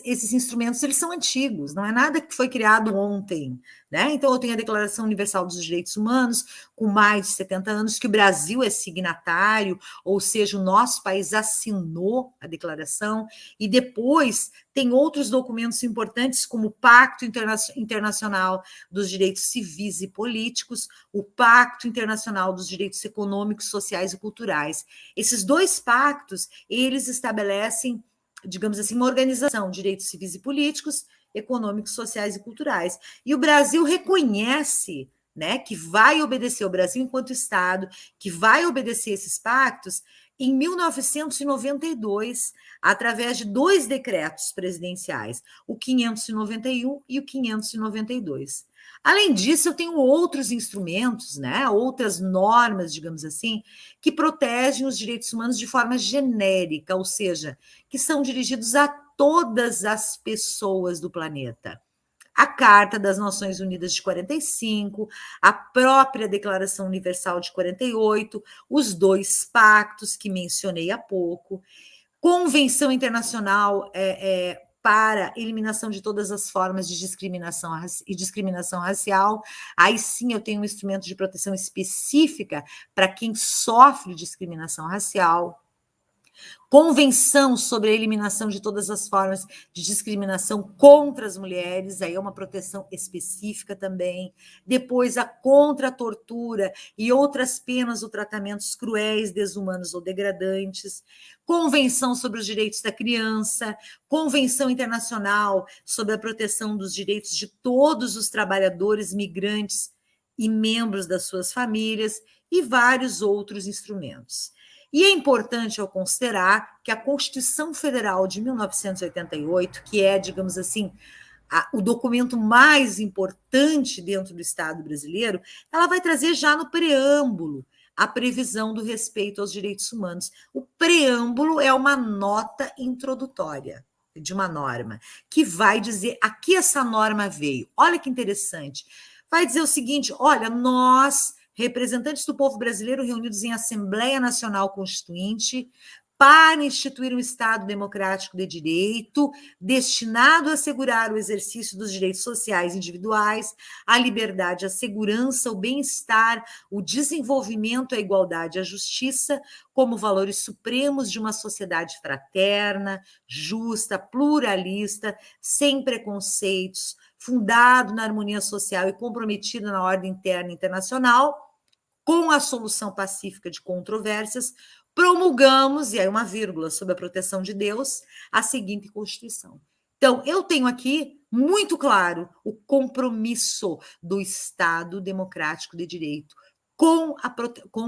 Esses instrumentos, eles são antigos, não é nada que foi criado ontem, né? Então, eu tenho a Declaração Universal dos Direitos Humanos, com mais de 70 anos, que o Brasil é signatário, ou seja, o nosso país assinou a declaração, e depois tem outros documentos importantes, como o Pacto Internacional dos Direitos Civis e Políticos, o Pacto Internacional dos Direitos Econômicos, Sociais e Culturais. Esses dois pactos, eles estabelecem, digamos assim, uma organização de direitos civis e políticos, econômicos, sociais e culturais. E o Brasil reconhece, né, que vai obedecer, o Brasil enquanto Estado, que vai obedecer esses pactos em 1992, através de 2 decretos presidenciais, o 591 e o 592. Além disso, eu tenho outros instrumentos, né, outras normas, digamos assim, que protegem os direitos humanos de forma genérica, ou seja, que são dirigidos a todas as pessoas do planeta. A Carta das Nações Unidas de 45, a própria Declaração Universal de 48, os 2 pactos que mencionei há pouco, Convenção Internacional para eliminação de todas as formas de discriminação e discriminação racial. Aí sim eu tenho um instrumento de proteção específica para quem sofre discriminação racial. Convenção sobre a eliminação de todas as formas de discriminação contra as mulheres, aí é uma proteção específica também. Depois, a contra a tortura e outras penas ou tratamentos cruéis, desumanos ou degradantes. Convenção sobre os direitos da criança, Convenção Internacional sobre a proteção dos direitos de todos os trabalhadores migrantes e membros das suas famílias, e vários outros instrumentos. E é importante eu considerar que a Constituição Federal de 1988, que é, digamos assim, o documento mais importante dentro do Estado brasileiro, ela vai trazer já no preâmbulo a previsão do respeito aos direitos humanos. O preâmbulo é uma nota introdutória de uma norma, que vai dizer, aqui essa norma veio, olha que interessante, vai dizer o seguinte, olha, nós, representantes do povo brasileiro reunidos em Assembleia Nacional Constituinte, para instituir um Estado democrático de direito, destinado a assegurar o exercício dos direitos sociais individuais, a liberdade, a segurança, o bem-estar, o desenvolvimento, a igualdade, a justiça, como valores supremos de uma sociedade fraterna, justa, pluralista, sem preconceitos, fundado na harmonia social e comprometido na ordem interna e internacional, com a solução pacífica de controvérsias, promulgamos, e aí uma vírgula, sob a proteção de Deus, a seguinte Constituição. Então, eu tenho aqui muito claro o compromisso do Estado democrático de direito com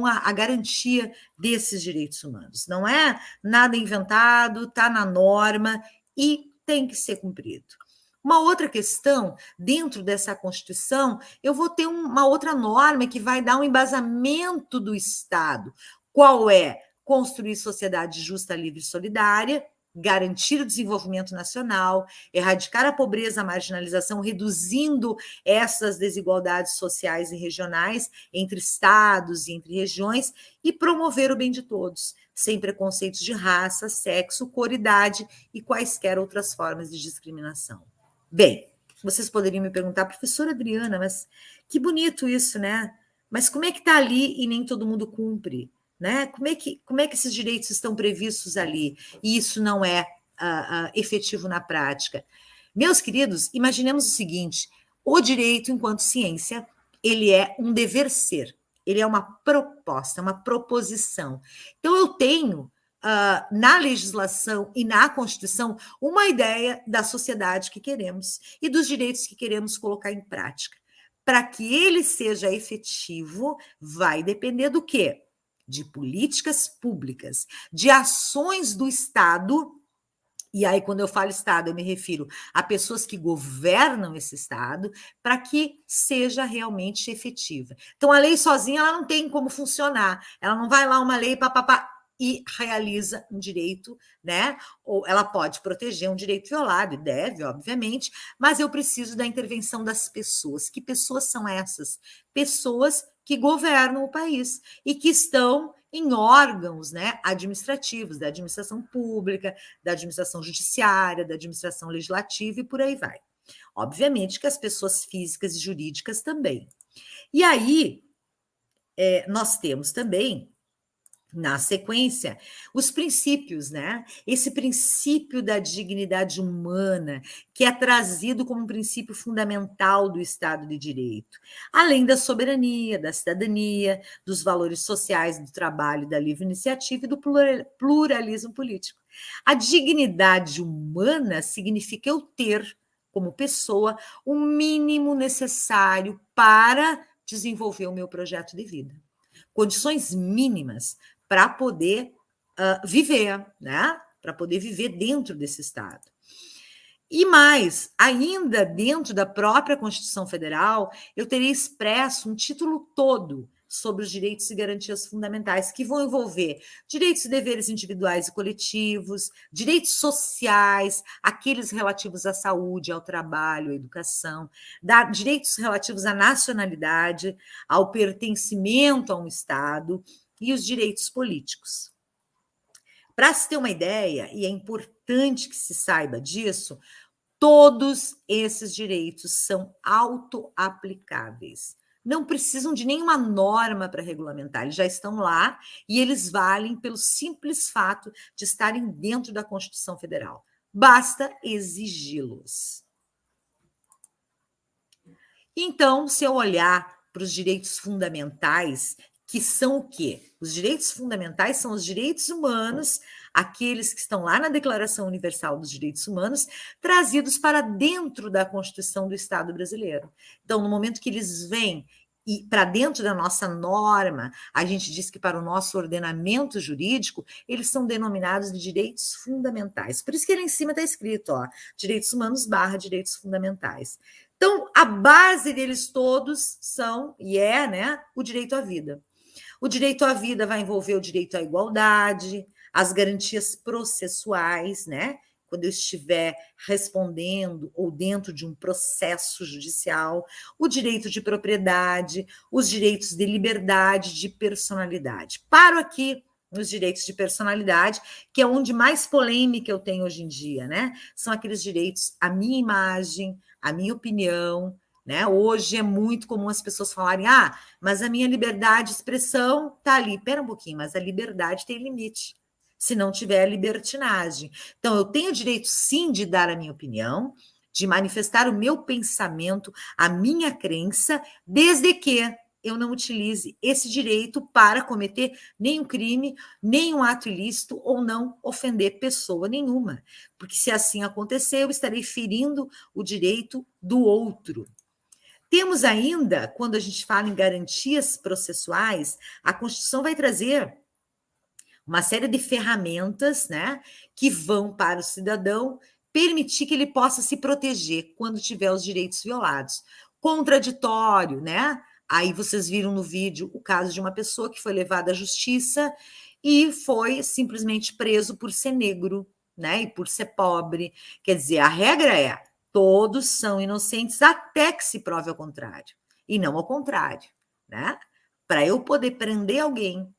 a garantia desses direitos humanos. Não é nada inventado, está na norma e tem que ser cumprido. Uma outra questão, dentro dessa Constituição, eu vou ter uma outra norma que vai dar um embasamento do Estado. Qual é? Construir sociedade justa, livre e solidária, garantir o desenvolvimento nacional, erradicar a pobreza, a marginalização, reduzindo essas desigualdades sociais e regionais entre estados e entre regiões e promover o bem de todos, sem preconceitos de raça, sexo, cor, idade e quaisquer outras formas de discriminação. Bem, vocês poderiam me perguntar, professora Adriana, mas que bonito isso, né? Mas como é que está ali e nem todo mundo cumpre? Né? Como é que esses direitos estão previstos ali e isso não é efetivo na prática? Meus queridos, imaginemos o seguinte, o direito enquanto ciência, ele é um dever ser, ele é uma proposta, uma proposição. Então, eu tenho na legislação e na Constituição uma ideia da sociedade que queremos e dos direitos que queremos colocar em prática. Para que ele seja efetivo, vai depender do quê? De políticas públicas, de ações do Estado, e aí quando eu falo Estado, eu me refiro a pessoas que governam esse Estado, para que seja realmente efetiva. Então, a lei sozinha ela não tem como funcionar, ela não vai lá uma lei, papapá, e realiza um direito, né? Ou ela pode proteger um direito violado, e deve, obviamente, mas eu preciso da intervenção das pessoas. Que pessoas são essas? Pessoas que governam o país e que estão em órgãos, né, administrativos, da administração pública, da administração judiciária, da administração legislativa e por aí vai. Obviamente que as pessoas físicas e jurídicas também. E aí, nós temos também, na sequência, os princípios, né? Esse princípio da dignidade humana, que é trazido como um princípio fundamental do Estado de Direito, além da soberania, da cidadania, dos valores sociais, do trabalho, da livre iniciativa e do pluralismo político. A dignidade humana significa eu ter, como pessoa, o mínimo necessário para desenvolver o meu projeto de vida. Condições mínimas para poder viver, né? Para poder viver dentro desse Estado. E mais, ainda dentro da própria Constituição Federal, eu teria expresso um título todo sobre os direitos e garantias fundamentais, que vão envolver direitos e deveres individuais e coletivos, direitos sociais, aqueles relativos à saúde, ao trabalho, à educação, direitos relativos à nacionalidade, ao pertencimento a um Estado, e os direitos políticos. Para se ter uma ideia, e é importante que se saiba disso, todos esses direitos são autoaplicáveis. Não precisam de nenhuma norma para regulamentar, eles já estão lá e eles valem pelo simples fato de estarem dentro da Constituição Federal. Basta exigi-los. Então, se eu olhar para os direitos fundamentais, que são o quê? Os direitos fundamentais são os direitos humanos, aqueles que estão lá na Declaração Universal dos Direitos Humanos, trazidos para dentro da Constituição do Estado brasileiro. Então, no momento que eles vêm e para dentro da nossa norma, a gente diz que para o nosso ordenamento jurídico, eles são denominados de direitos fundamentais. Por isso que ali em cima está escrito, ó, direitos humanos / direitos fundamentais. Então, a base deles todos são, né, o direito à vida. O direito à vida vai envolver o direito à igualdade, as garantias processuais, né? Quando eu estiver respondendo ou dentro de um processo judicial, o direito de propriedade, os direitos de liberdade, de personalidade. Paro aqui nos direitos de personalidade, que é onde mais polêmica eu tenho hoje em dia, né? São aqueles direitos à minha imagem, à minha opinião, né? Hoje é muito comum as pessoas falarem, mas a minha liberdade de expressão está ali. Espera um pouquinho, mas a liberdade tem limite, se não tiver libertinagem. Então, eu tenho o direito, sim, de dar a minha opinião, de manifestar o meu pensamento, a minha crença, desde que eu não utilize esse direito para cometer nenhum crime, nenhum ato ilícito ou não ofender pessoa nenhuma. Porque se assim acontecer, eu estarei ferindo o direito do outro. Temos ainda, quando a gente fala em garantias processuais, a Constituição vai trazer uma série de ferramentas, né, que vão para o cidadão permitir que ele possa se proteger quando tiver os direitos violados. Contraditório, né? Aí vocês viram no vídeo o caso de uma pessoa que foi levada à justiça e foi simplesmente preso por ser negro, né, e por ser pobre. Quer dizer, a regra é: todos são inocentes até que se prove ao contrário, e não ao contrário, né? Para eu poder prender alguém,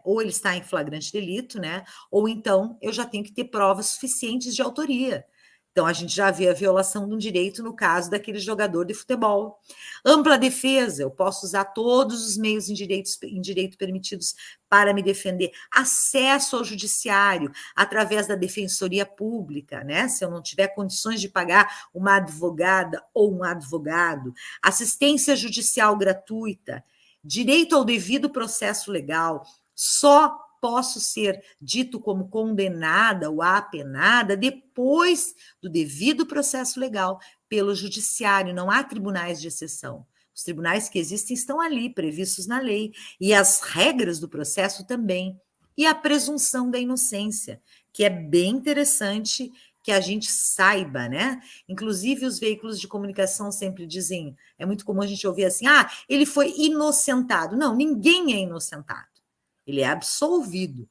ou ele está em flagrante delito, né? Ou então eu já tenho que ter provas suficientes de autoria. Então, a gente já vê a violação de um direito no caso daquele jogador de futebol. Ampla defesa, eu posso usar todos os meios em direito permitidos para me defender. Acesso ao judiciário através da defensoria pública, né? Se eu não tiver condições de pagar uma advogada ou um advogado. Assistência judicial gratuita. Direito ao devido processo legal. Só posso ser dito como condenada ou apenada depois do devido processo legal pelo judiciário. Não há tribunais de exceção. Os tribunais que existem estão ali, previstos na lei, e as regras do processo também. E a presunção da inocência, que é bem interessante que a gente saiba, né? Inclusive, os veículos de comunicação sempre dizem, é muito comum a gente ouvir assim, ele foi inocentado. Não, ninguém é inocentado. Ele é absolvido.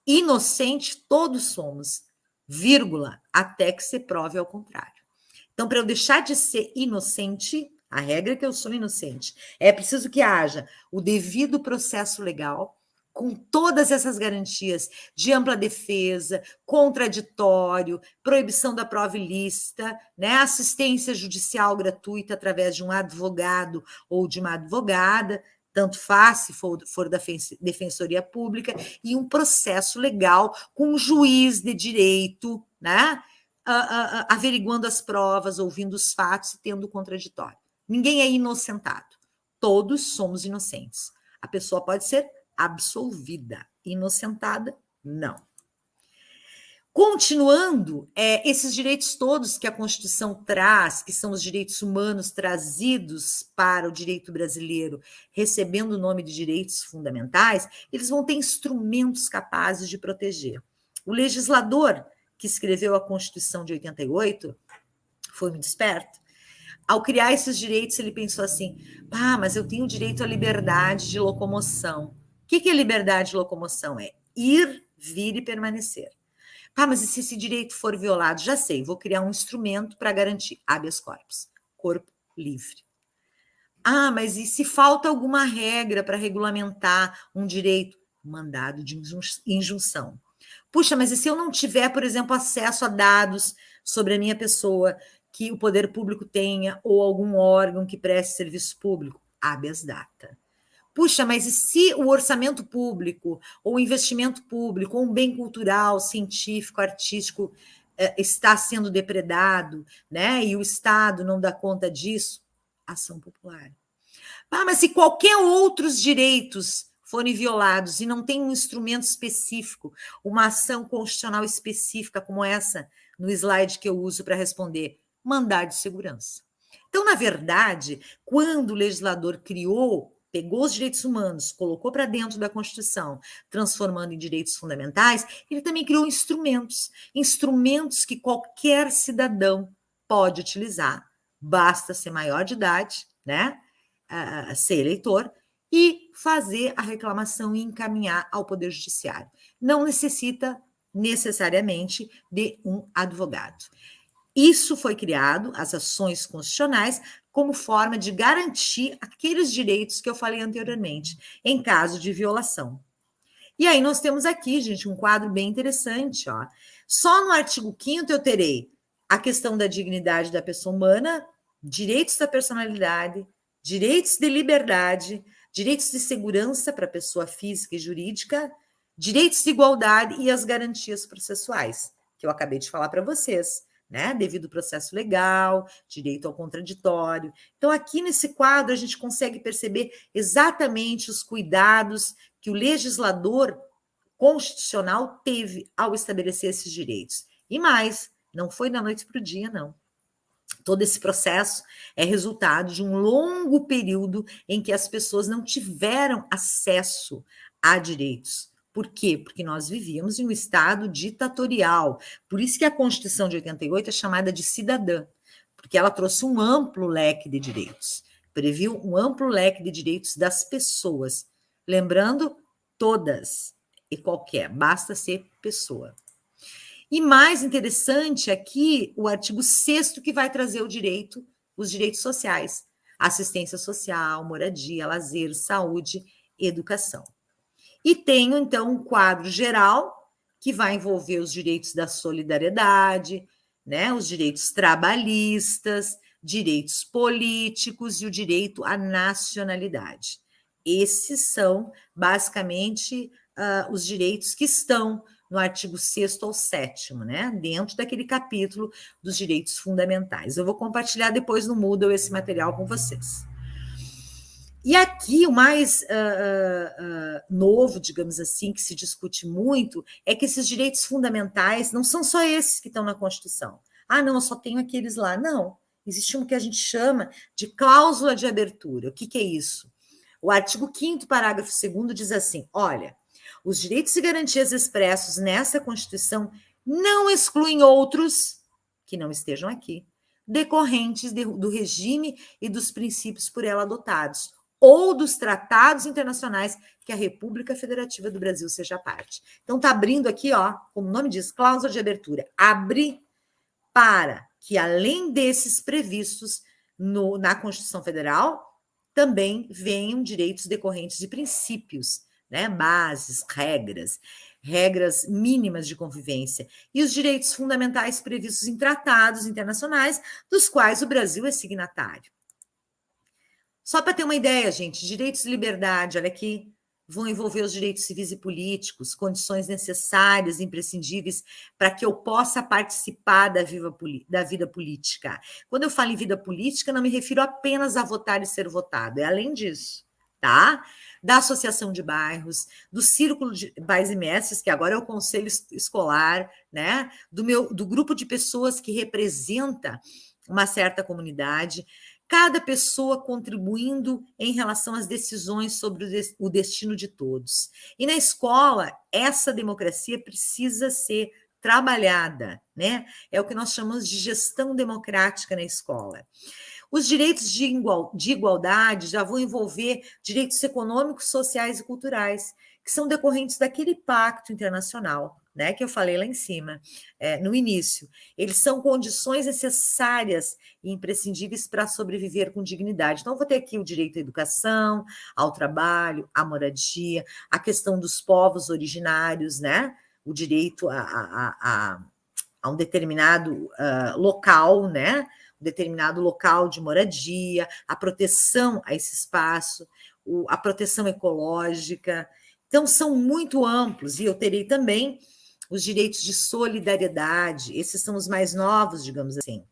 Inocente todos somos, vírgula, até que se prove ao contrário. Então, para eu deixar de ser inocente, a regra é que eu sou inocente. É preciso que haja o devido processo legal, com todas essas garantias de ampla defesa, contraditório, proibição da prova ilícita, né? Assistência judicial gratuita através de um advogado ou de uma advogada, tanto faz se for da defensoria pública, e um processo legal com um juiz de direito, né? Averiguando as provas, ouvindo os fatos e tendo contraditório. Ninguém é inocentado. Todos somos inocentes. A pessoa pode ser absolvida. Inocentada, não. Continuando, esses direitos todos que a Constituição traz, que são os direitos humanos trazidos para o direito brasileiro, recebendo o nome de direitos fundamentais, eles vão ter instrumentos capazes de proteger. O legislador que escreveu a Constituição de 88 foi muito esperto. Ao criar esses direitos, ele pensou assim, mas eu tenho direito à liberdade de locomoção. O que é liberdade de locomoção? É ir, vir e permanecer. Mas e se esse direito for violado? Já sei, vou criar um instrumento para garantir habeas corpus, corpo livre. Mas e se falta alguma regra para regulamentar um direito? Mandado de injunção. Puxa, mas e se eu não tiver, por exemplo, acesso a dados sobre a minha pessoa que o poder público tenha ou algum órgão que preste serviço público? Habeas data. Puxa, mas e se o orçamento público, ou o investimento público, ou um bem cultural, científico, artístico está sendo depredado, né? E o Estado não dá conta disso? Ação popular. Mas se qualquer outros direitos forem violados e não tem um instrumento específico, uma ação constitucional específica como essa no slide que eu uso para responder, mandado de segurança. Então, na verdade, quando o legislador pegou os direitos humanos, colocou para dentro da Constituição, transformando em direitos fundamentais, ele também criou instrumentos que qualquer cidadão pode utilizar. Basta ser maior de idade, né? Ser eleitor e fazer a reclamação e encaminhar ao Poder Judiciário. Não necessita necessariamente de um advogado. Isso foi criado, as ações constitucionais, como forma de garantir aqueles direitos que eu falei anteriormente, em caso de violação. E aí nós temos aqui, gente, um quadro bem interessante. Ó. Só no artigo 5º eu terei a questão da dignidade da pessoa humana, direitos da personalidade, direitos de liberdade, direitos de segurança para a pessoa física e jurídica, direitos de igualdade e as garantias processuais, que eu acabei de falar para vocês, né? Devido ao processo legal, direito ao contraditório. Então, aqui nesse quadro, a gente consegue perceber exatamente os cuidados que o legislador constitucional teve ao estabelecer esses direitos. E mais, não foi da noite para o dia, não. Todo esse processo é resultado de um longo período em que as pessoas não tiveram acesso a direitos. Por quê? Porque nós vivíamos em um estado ditatorial. Por isso que a Constituição de 88 é chamada de cidadã, porque ela trouxe um amplo leque de direitos, previu um amplo leque de direitos das pessoas. Lembrando, todas e qualquer, basta ser pessoa. E mais interessante aqui, o artigo 6º que vai trazer os direitos sociais, assistência social, moradia, lazer, saúde, educação. E tenho, então, um quadro geral que vai envolver os direitos da solidariedade, né, os direitos trabalhistas, direitos políticos e o direito à nacionalidade. Esses são, basicamente, os direitos que estão no artigo 6º ao 7º, né, dentro daquele capítulo dos direitos fundamentais. Eu vou compartilhar depois no Moodle esse material com vocês. E aqui o mais novo, digamos assim, que se discute muito, é que esses direitos fundamentais não são só esses que estão na Constituição. Ah, não, eu só tenho aqueles lá. Não, existe um que a gente chama de cláusula de abertura. O que é isso? O artigo 5º, parágrafo 2º, diz assim, olha, os direitos e garantias expressos nessa Constituição não excluem outros que não estejam aqui, decorrentes do regime e dos princípios por ela adotados, ou dos tratados internacionais que a República Federativa do Brasil seja parte. Então, está abrindo aqui, ó, como o nome diz, cláusula de abertura. Abre para que, além desses previstos na Constituição Federal, também venham direitos decorrentes de princípios, né, bases, regras mínimas de convivência e os direitos fundamentais previstos em tratados internacionais, dos quais o Brasil é signatário. Só para ter uma ideia, gente, direitos de liberdade, olha aqui, vão envolver os direitos civis e políticos, condições necessárias e imprescindíveis para que eu possa participar da vida política. Quando eu falo em vida política, não me refiro apenas a votar e ser votado, é além disso, tá? Da associação de bairros, do círculo de pais e mestres, que agora é o conselho escolar, né? Do grupo de pessoas que representa uma certa comunidade, cada pessoa contribuindo em relação às decisões sobre o destino de todos. E na escola, essa democracia precisa ser trabalhada, né? É o que nós chamamos de gestão democrática na escola. Os direitos de igualdade já vão envolver direitos econômicos, sociais e culturais, que são decorrentes daquele pacto internacional, né, que eu falei lá em cima, no início. Eles são condições necessárias e imprescindíveis para sobreviver com dignidade. Então, eu vou ter aqui o direito à educação, ao trabalho, à moradia, a questão dos povos originários, né, o direito a um determinado local, né, um determinado local de moradia, a proteção a esse espaço, a proteção ecológica. Então, são muito amplos, e eu terei também os direitos de solidariedade, esses são os mais novos, digamos assim,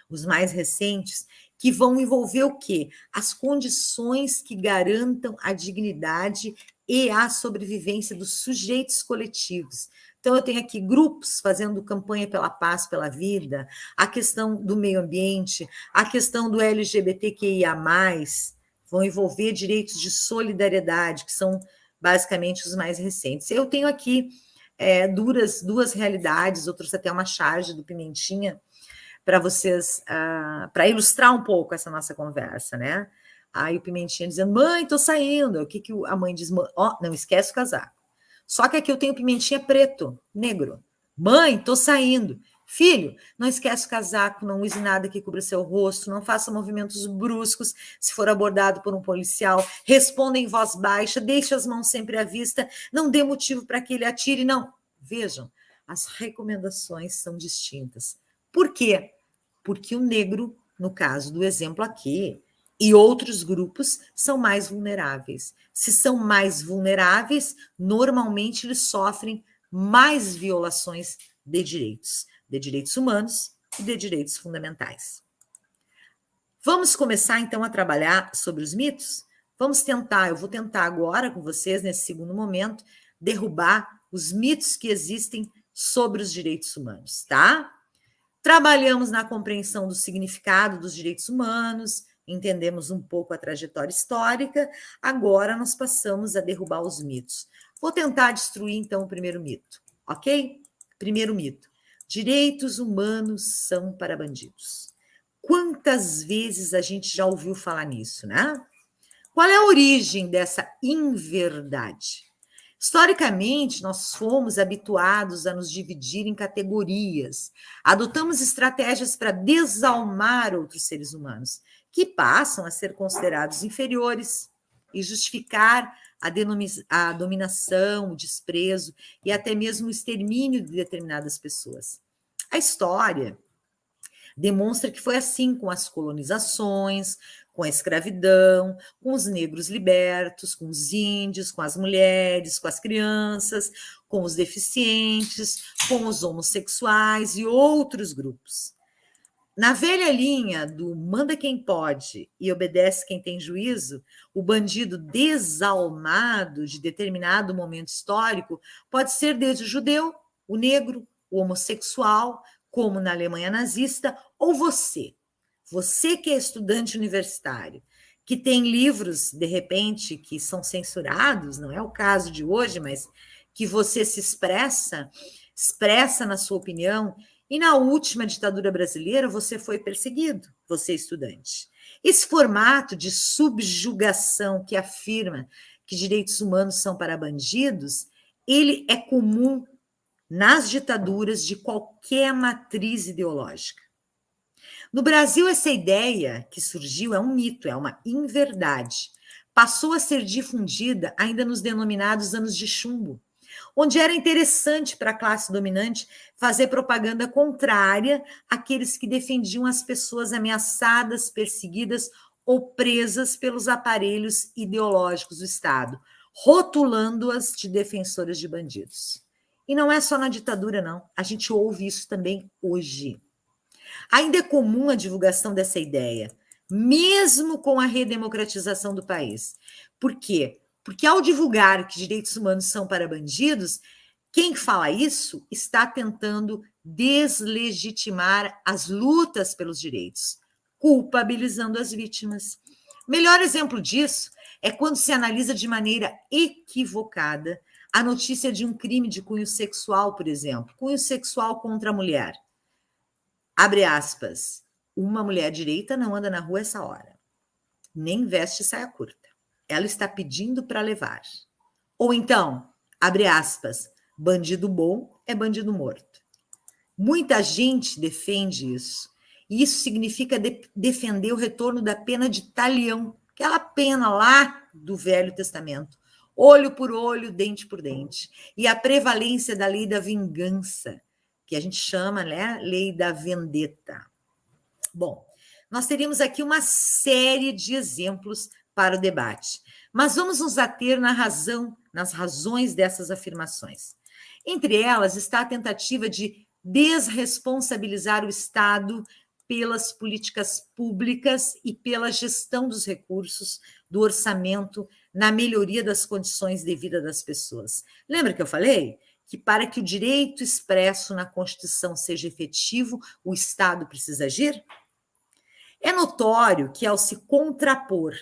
os mais recentes, que vão envolver o quê? As condições que garantam a dignidade e a sobrevivência dos sujeitos coletivos. Então, eu tenho aqui grupos fazendo campanha pela paz, pela vida, a questão do meio ambiente, a questão do LGBTQIA+, vão envolver direitos de solidariedade, que são basicamente os mais recentes. Eu tenho aqui duas realidades, outros até uma charge do Pimentinha, para vocês, para ilustrar um pouco essa nossa conversa, né? Aí o Pimentinha dizendo, mãe, tô saindo. O que a mãe diz? Ó, não esquece o casaco. Só que aqui eu tenho o Pimentinha preto, negro. Mãe, tô saindo. Filho, não esquece o casaco, não use nada que cubra seu rosto, não faça movimentos bruscos se for abordado por um policial, responda em voz baixa, deixe as mãos sempre à vista, não dê motivo para que ele atire, não. Vejam, as recomendações são distintas. Por quê? Porque o negro, no caso do exemplo aqui, e outros grupos são mais vulneráveis. Se são mais vulneráveis, normalmente eles sofrem mais violações de direitos humanos e de direitos fundamentais. Vamos começar, então, a trabalhar sobre os mitos? Eu vou tentar agora com vocês, nesse segundo momento, derrubar os mitos que existem sobre os direitos humanos, tá? Trabalhamos na compreensão do significado dos direitos humanos, entendemos um pouco a trajetória histórica, agora nós passamos a derrubar os mitos. Vou tentar destruir, então, o primeiro mito, ok? Primeiro mito. Direitos humanos são para bandidos. Quantas vezes a gente já ouviu falar nisso, né? Qual é a origem dessa inverdade? Historicamente, nós fomos habituados a nos dividir em categorias. Adotamos estratégias para desalmar outros seres humanos, que passam a ser considerados inferiores e justificar a dominação, o desprezo e até mesmo o extermínio de determinadas pessoas. A história demonstra que foi assim com as colonizações, com a escravidão, com os negros libertos, com os índios, com as mulheres, com as crianças, com os deficientes, com os homossexuais e outros grupos. Na velha linha do manda quem pode e obedece quem tem juízo, o bandido desalmado de determinado momento histórico pode ser desde o judeu, o negro, o homossexual, como na Alemanha nazista, ou você que é estudante universitário, que tem livros, de repente, que são censurados, não é o caso de hoje, mas que você se expressa na sua opinião. E na última ditadura brasileira, você foi perseguido, você estudante. Esse formato de subjugação que afirma que direitos humanos são para bandidos, ele é comum nas ditaduras de qualquer matriz ideológica. No Brasil, essa ideia que surgiu é um mito, é uma inverdade. Passou a ser difundida ainda nos denominados anos de chumbo, onde era interessante para a classe dominante fazer propaganda contrária àqueles que defendiam as pessoas ameaçadas, perseguidas ou presas pelos aparelhos ideológicos do Estado, rotulando-as de defensoras de bandidos. E não é só na ditadura, não. A gente ouve isso também hoje. Ainda é comum a divulgação dessa ideia, mesmo com a redemocratização do país. Por quê? Porque ao divulgar que direitos humanos são para bandidos, quem fala isso está tentando deslegitimar as lutas pelos direitos, culpabilizando as vítimas. Melhor exemplo disso é quando se analisa de maneira equivocada a notícia de um crime de cunho sexual, por exemplo, cunho sexual contra a mulher. Abre aspas, uma mulher direita não anda na rua essa hora, nem veste saia curta. Ela está pedindo para levar. Ou então, abre aspas, bandido bom é bandido morto. Muita gente defende isso. E isso significa defender o retorno da pena de talião, aquela pena lá do Velho Testamento. Olho por olho, dente por dente. E a prevalência da lei da vingança, que a gente chama, né, lei da vendetta. Bom, nós teríamos aqui uma série de exemplos para o debate, mas vamos nos ater nas razões dessas afirmações. Entre elas está a tentativa de desresponsabilizar o Estado pelas políticas públicas e pela gestão dos recursos, do orçamento, na melhoria das condições de vida das pessoas. Lembra que eu falei que para que o direito expresso na Constituição seja efetivo, o Estado precisa agir? É notório que, ao se contrapor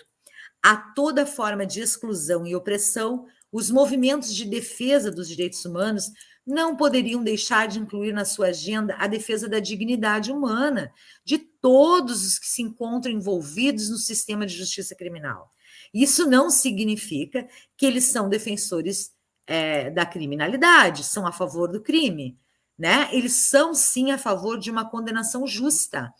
a toda forma de exclusão e opressão, os movimentos de defesa dos direitos humanos não poderiam deixar de incluir na sua agenda a defesa da dignidade humana de todos os que se encontram envolvidos no sistema de justiça criminal. Isso não significa que eles são defensores da criminalidade, são a favor do crime, né? Eles são, sim, a favor de uma condenação justa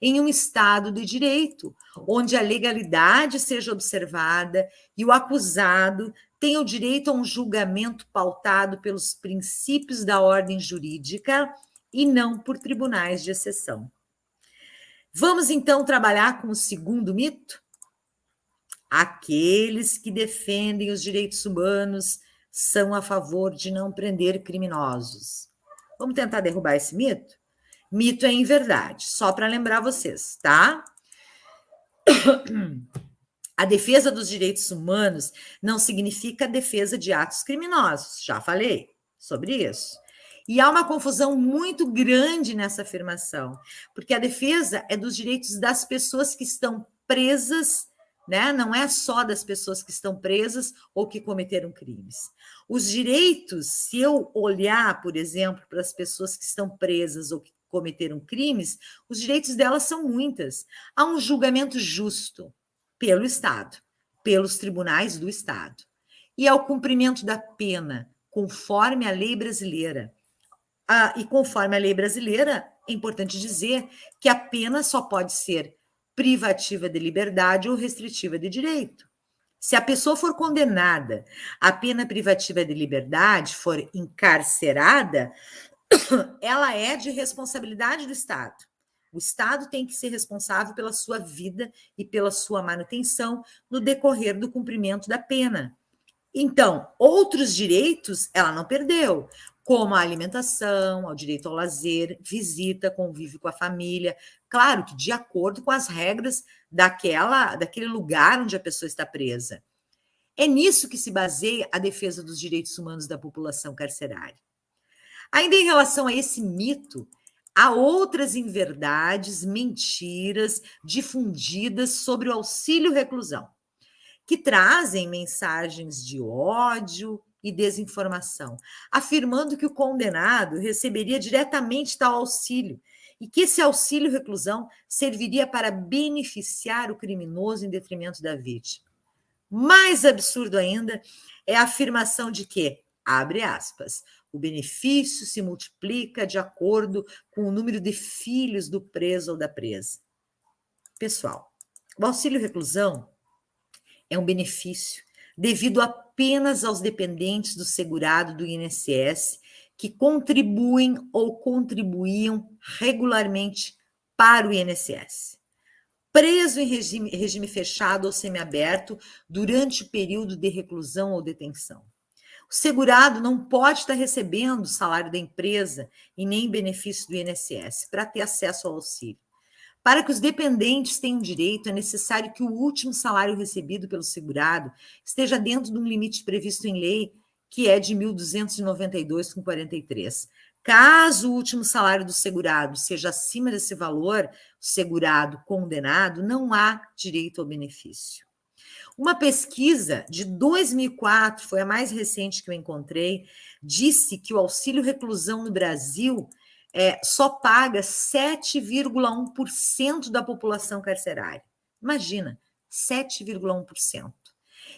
em um Estado de direito, onde a legalidade seja observada e o acusado tenha o direito a um julgamento pautado pelos princípios da ordem jurídica e não por tribunais de exceção. Vamos, então, trabalhar com o segundo mito? Aqueles que defendem os direitos humanos são a favor de não prender criminosos. Vamos tentar derrubar esse mito? Mito é inverdade, só para lembrar vocês, tá? A defesa dos direitos humanos não significa a defesa de atos criminosos, já falei sobre isso. E há uma confusão muito grande nessa afirmação, porque a defesa é dos direitos das pessoas que estão presas, né? Não é só das pessoas que estão presas ou que cometeram crimes. Os direitos, se eu olhar, por exemplo, para as pessoas que estão presas ou que cometeram crimes, os direitos delas são muitas. Há um julgamento justo pelo Estado, pelos tribunais do Estado. E ao cumprimento da pena, conforme a lei brasileira. E conforme a lei brasileira, é importante dizer que a pena só pode ser privativa de liberdade ou restritiva de direito. Se a pessoa for condenada à pena privativa de liberdade, for encarcerada, ela é de responsabilidade do Estado. O Estado tem que ser responsável pela sua vida e pela sua manutenção no decorrer do cumprimento da pena. Então, outros direitos ela não perdeu, como a alimentação, o direito ao lazer, visita, convívio com a família, claro que de acordo com as regras daquele lugar onde a pessoa está presa. É nisso que se baseia a defesa dos direitos humanos da população carcerária. Ainda em relação a esse mito, há outras inverdades, mentiras difundidas sobre o auxílio-reclusão, que trazem mensagens de ódio e desinformação, afirmando que o condenado receberia diretamente tal auxílio e que esse auxílio-reclusão serviria para beneficiar o criminoso em detrimento da vítima. Mais absurdo ainda é a afirmação de que, abre aspas, o benefício se multiplica de acordo com o número de filhos do preso ou da presa. Pessoal, o auxílio-reclusão é um benefício devido apenas aos dependentes do segurado do INSS que contribuem ou contribuíam regularmente para o INSS. Preso em regime fechado ou semiaberto durante o período de reclusão ou detenção. O segurado não pode estar recebendo o salário da empresa e nem benefício do INSS para ter acesso ao auxílio. Para que os dependentes tenham direito, é necessário que o último salário recebido pelo segurado esteja dentro de um limite previsto em lei, que é de R$ 1.292,43. Caso o último salário do segurado seja acima desse valor, o segurado condenado não há direito ao benefício. Uma pesquisa de 2004, foi a mais recente que eu encontrei, disse que o auxílio-reclusão no Brasil só paga 7,1% da população carcerária. Imagina, 7,1%.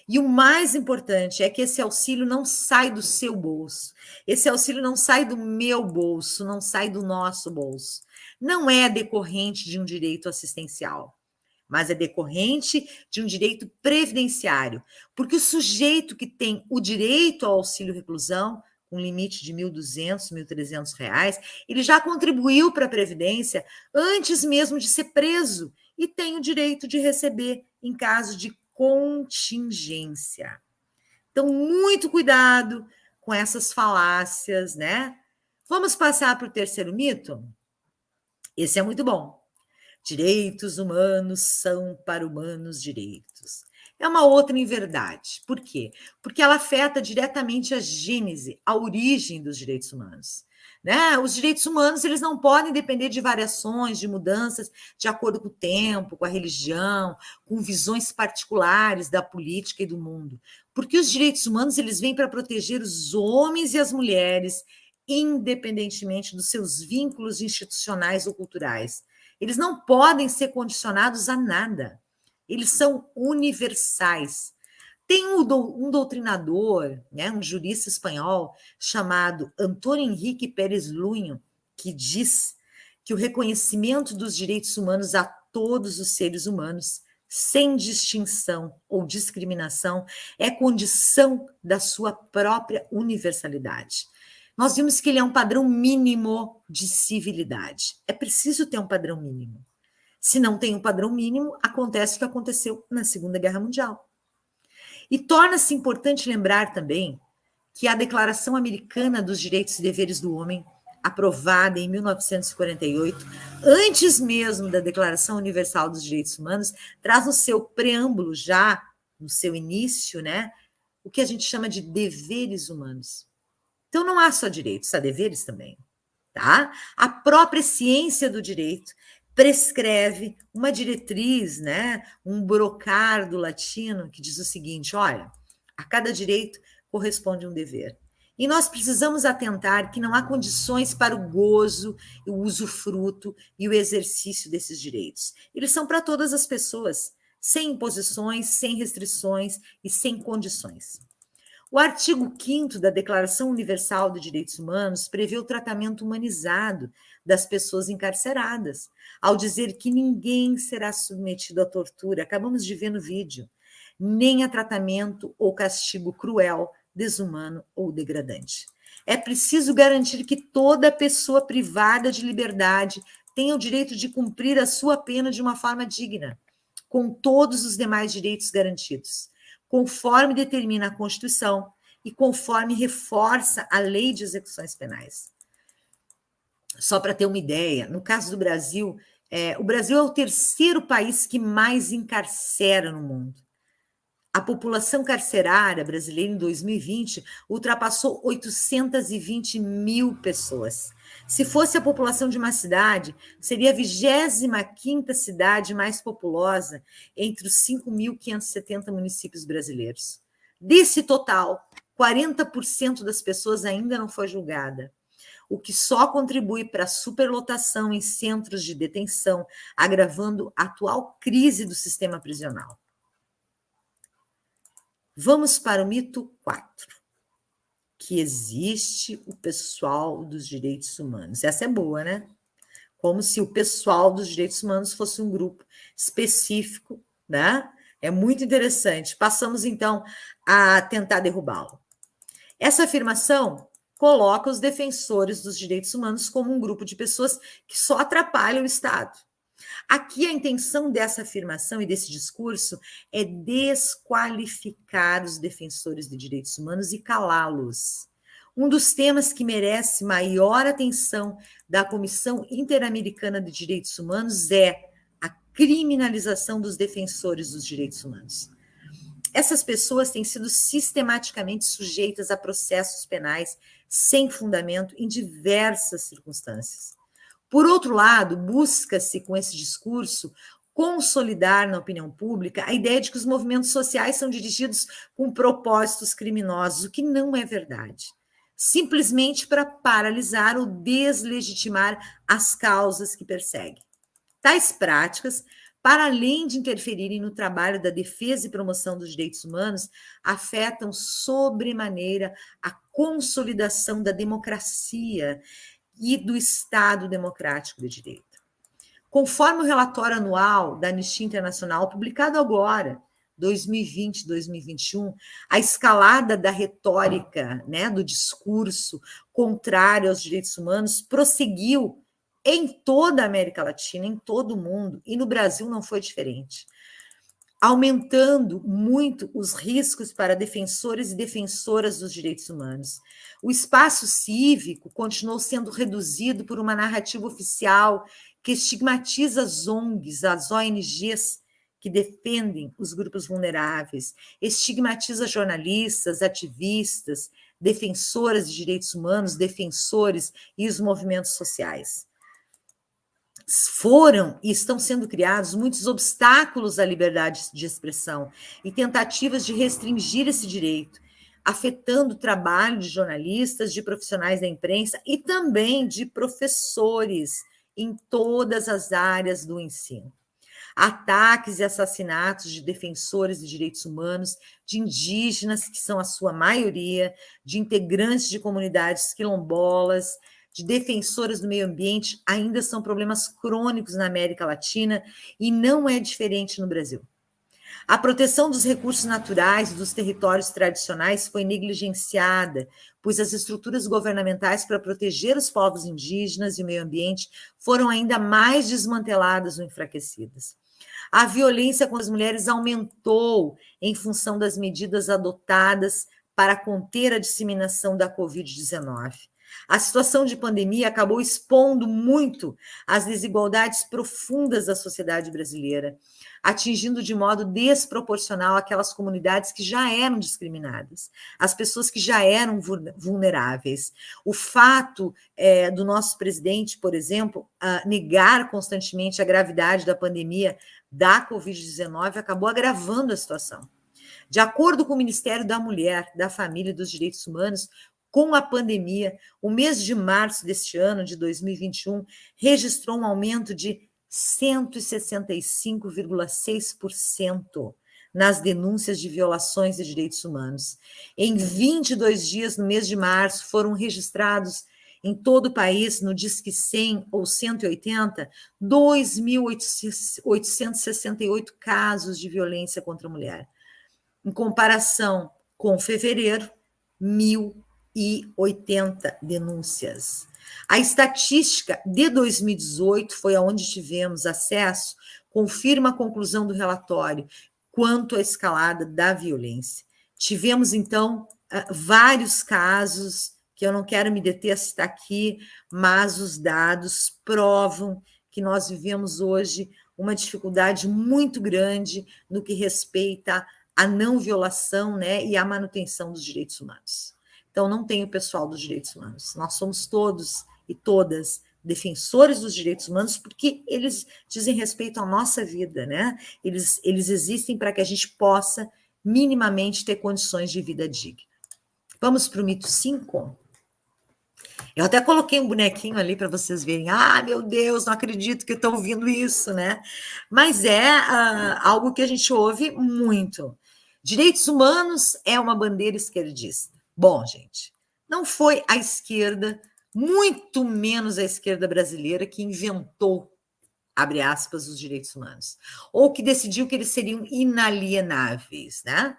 E o mais importante é que esse auxílio não sai do seu bolso. Esse auxílio não sai do meu bolso, não sai do nosso bolso. Não é decorrente de um direito assistencial, mas é decorrente de um direito previdenciário, porque o sujeito que tem o direito ao auxílio-reclusão, com limite de R$ 1.200, R$ 1.300, ele já contribuiu para a Previdência antes mesmo de ser preso e tem o direito de receber em caso de contingência. Então, muito cuidado com essas falácias, né? Vamos passar para o terceiro mito? Esse é muito bom. Direitos humanos são para humanos direitos. É uma outra inverdade. Por quê? Porque ela afeta diretamente a gênese, a origem dos direitos humanos. Né? Os direitos humanos eles não podem depender de variações, de mudanças de acordo com o tempo, com a religião, com visões particulares da política e do mundo. Porque os direitos humanos eles vêm para proteger os homens e as mulheres independentemente dos seus vínculos institucionais ou culturais. Eles não podem ser condicionados a nada. Eles são universais. Tem um doutrinador, né, um jurista espanhol, chamado Antônio Henrique Pérez Lunho, que diz que o reconhecimento dos direitos humanos a todos os seres humanos, sem distinção ou discriminação, é condição da sua própria universalidade. Nós vimos que ele é um padrão mínimo de civilidade. É preciso ter um padrão mínimo. Se não tem um padrão mínimo, acontece o que aconteceu na Segunda Guerra Mundial. E torna-se importante lembrar também que a Declaração Americana dos Direitos e Deveres do Homem, aprovada em 1948, antes mesmo da Declaração Universal dos Direitos Humanos, traz no seu preâmbulo, já no seu início, né, o que a gente chama de deveres humanos. Então, não há só direitos, há deveres também. Tá? A própria ciência do direito prescreve uma diretriz, né, um brocardo latino, que diz o seguinte: olha, a cada direito corresponde um dever. E nós precisamos atentar que não há condições para o gozo, o usufruto e o exercício desses direitos. Eles são para todas as pessoas, sem imposições, sem restrições e sem condições. O artigo 5º da Declaração Universal de Direitos Humanos prevê o tratamento humanizado das pessoas encarceradas, ao dizer que ninguém será submetido à tortura, acabamos de ver no vídeo, nem a tratamento ou castigo cruel, desumano ou degradante. É preciso garantir que toda pessoa privada de liberdade tenha o direito de cumprir a sua pena de uma forma digna, com todos os demais direitos garantidos, conforme determina a Constituição e conforme reforça a Lei de Execuções Penais. Só para ter uma ideia, no caso do Brasil, o Brasil é o terceiro país que mais encarcera no mundo. A população carcerária brasileira em 2020 ultrapassou 820 mil pessoas. Se fosse a população de uma cidade, seria a 25ª cidade mais populosa entre os 5.570 municípios brasileiros. Desse total, 40% das pessoas ainda não foi julgada, o que só contribui para a superlotação em centros de detenção, agravando a atual crise do sistema prisional. Vamos para o mito 4, que existe o pessoal dos direitos humanos. Essa é boa, né? Como se o pessoal dos direitos humanos fosse um grupo específico, né? É muito interessante. Passamos, então, a tentar derrubá-lo. Essa afirmação coloca os defensores dos direitos humanos como um grupo de pessoas que só atrapalham o Estado. Aqui a intenção dessa afirmação e desse discurso é desqualificar os defensores de direitos humanos e calá-los. Um dos temas que merece maior atenção da Comissão Interamericana de Direitos Humanos é a criminalização dos defensores dos direitos humanos. Essas pessoas têm sido sistematicamente sujeitas a processos penais sem fundamento em diversas circunstâncias. Por outro lado, busca-se, com esse discurso, consolidar na opinião pública a ideia de que os movimentos sociais são dirigidos com propósitos criminosos, o que não é verdade. Simplesmente para paralisar ou deslegitimar as causas que perseguem. Tais práticas, para além de interferirem no trabalho da defesa e promoção dos direitos humanos, afetam sobremaneira a consolidação da democracia e do Estado Democrático de Direito. Conforme o relatório anual da Anistia Internacional, publicado agora, 2020-2021, a escalada da retórica, né, do discurso contrário aos direitos humanos prosseguiu em toda a América Latina, em todo o mundo, e no Brasil não foi diferente, aumentando muito os riscos para defensores e defensoras dos direitos humanos. O espaço cívico continuou sendo reduzido por uma narrativa oficial que estigmatiza as ONGs, as ONGs que defendem os grupos vulneráveis, estigmatiza jornalistas, ativistas, defensoras de direitos humanos, defensores e os movimentos sociais. Foram e estão sendo criados muitos obstáculos à liberdade de expressão e tentativas de restringir esse direito, afetando o trabalho de jornalistas, de profissionais da imprensa e também de professores em todas as áreas do ensino. Ataques e assassinatos de defensores de direitos humanos, de indígenas, que são a sua maioria, de integrantes de comunidades quilombolas, de defensoras do meio ambiente, ainda são problemas crônicos na América Latina e não é diferente no Brasil. A proteção dos recursos naturais e dos territórios tradicionais foi negligenciada, pois as estruturas governamentais para proteger os povos indígenas e o meio ambiente foram ainda mais desmanteladas ou enfraquecidas. A violência contra as mulheres aumentou em função das medidas adotadas para conter a disseminação da Covid-19. A situação de pandemia acabou expondo muito as desigualdades profundas da sociedade brasileira, atingindo de modo desproporcional aquelas comunidades que já eram discriminadas, as pessoas que já eram vulneráveis. O fato do nosso presidente, por exemplo, negar constantemente a gravidade da pandemia da Covid-19 acabou agravando a situação. De acordo com o Ministério da Mulher, da Família e dos Direitos Humanos, com a pandemia, o mês de março deste ano, de 2021, registrou um aumento de 165,6% nas denúncias de violações de direitos humanos. Em 22 dias, no mês de março, foram registrados em todo o país, no Disque 100 ou 180, 2.868 casos de violência contra a mulher. Em comparação com fevereiro, 1.080 denúncias. A estatística de 2018 foi aonde tivemos acesso, confirma a conclusão do relatório quanto à escalada da violência. Tivemos, então, vários casos, que eu não quero me deter a citar aqui, mas os dados provam que nós vivemos hoje uma dificuldade muito grande no que respeita à não violação, né, e à manutenção dos direitos humanos. Então, não tem o pessoal dos direitos humanos. Nós somos todos e todas defensores dos direitos humanos porque eles dizem respeito à nossa vida, né? Eles existem para que a gente possa minimamente ter condições de vida digna. Vamos para o mito 5? Eu até coloquei um bonequinho ali para vocês verem. Ah, meu Deus, não acredito que eu estou ouvindo isso, né? Mas é algo que a gente ouve muito. Direitos humanos é uma bandeira esquerdista. Bom, gente, não foi a esquerda, muito menos a esquerda brasileira, que inventou, abre aspas, os direitos humanos, ou que decidiu que eles seriam inalienáveis, né?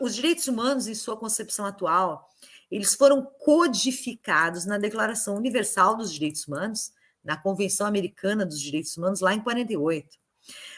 Os direitos humanos, em sua concepção atual, eles foram codificados na Declaração Universal dos Direitos Humanos, na Convenção Americana dos Direitos Humanos, lá em 48.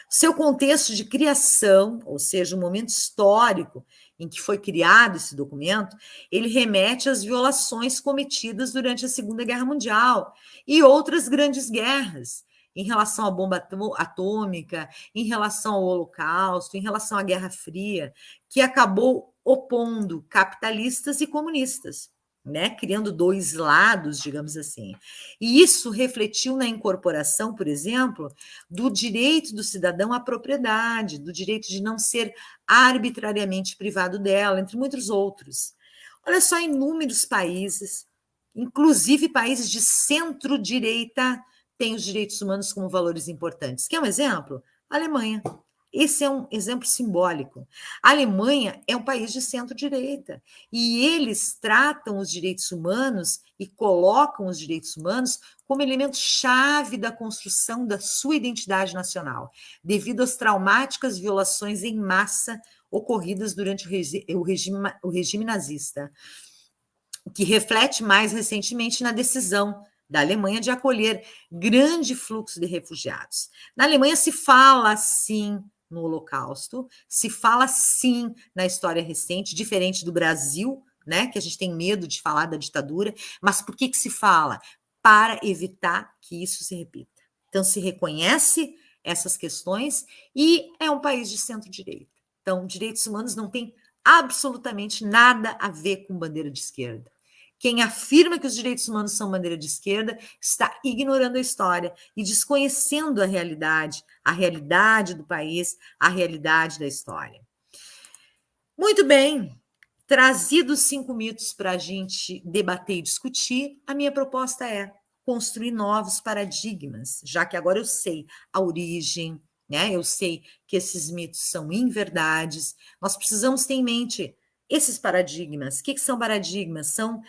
Seu contexto de criação, ou seja, o momento histórico em que foi criado esse documento, ele remete às violações cometidas durante a Segunda Guerra Mundial e outras grandes guerras, em relação à bomba atômica, em relação ao Holocausto, em relação à Guerra Fria, que acabou opondo capitalistas e comunistas, né? Criando dois lados, digamos assim. E isso refletiu na incorporação, por exemplo, do direito do cidadão à propriedade, do direito de não ser arbitrariamente privado dela, entre muitos outros. Olha só, inúmeros países, inclusive países de centro-direita, têm os direitos humanos como valores importantes. Quer um exemplo? A Alemanha. Esse é um exemplo simbólico. A Alemanha é um país de centro-direita e eles tratam os direitos humanos e colocam os direitos humanos como elemento-chave da construção da sua identidade nacional, devido às traumáticas violações em massa ocorridas durante o regime nazista, que reflete mais recentemente na decisão da Alemanha de acolher grande fluxo de refugiados. Na Alemanha se fala, sim, no Holocausto, se fala, sim, na história recente, diferente do Brasil, né, que a gente tem medo de falar da ditadura, mas por que se fala? Para evitar que isso se repita. Então, se reconhece essas questões e é um país de centro-direita. Então, direitos humanos não tem absolutamente nada a ver com bandeira de esquerda. Quem afirma que os direitos humanos são bandeira de esquerda está ignorando a história e desconhecendo a realidade do país, a realidade da história. Muito bem, Trazidos 5 mitos para a gente debater e discutir, a minha proposta é construir novos paradigmas, já que agora eu sei a origem, né? Eu sei que esses mitos são inverdades. Nós precisamos ter em mente esses paradigmas. O que são paradigmas? São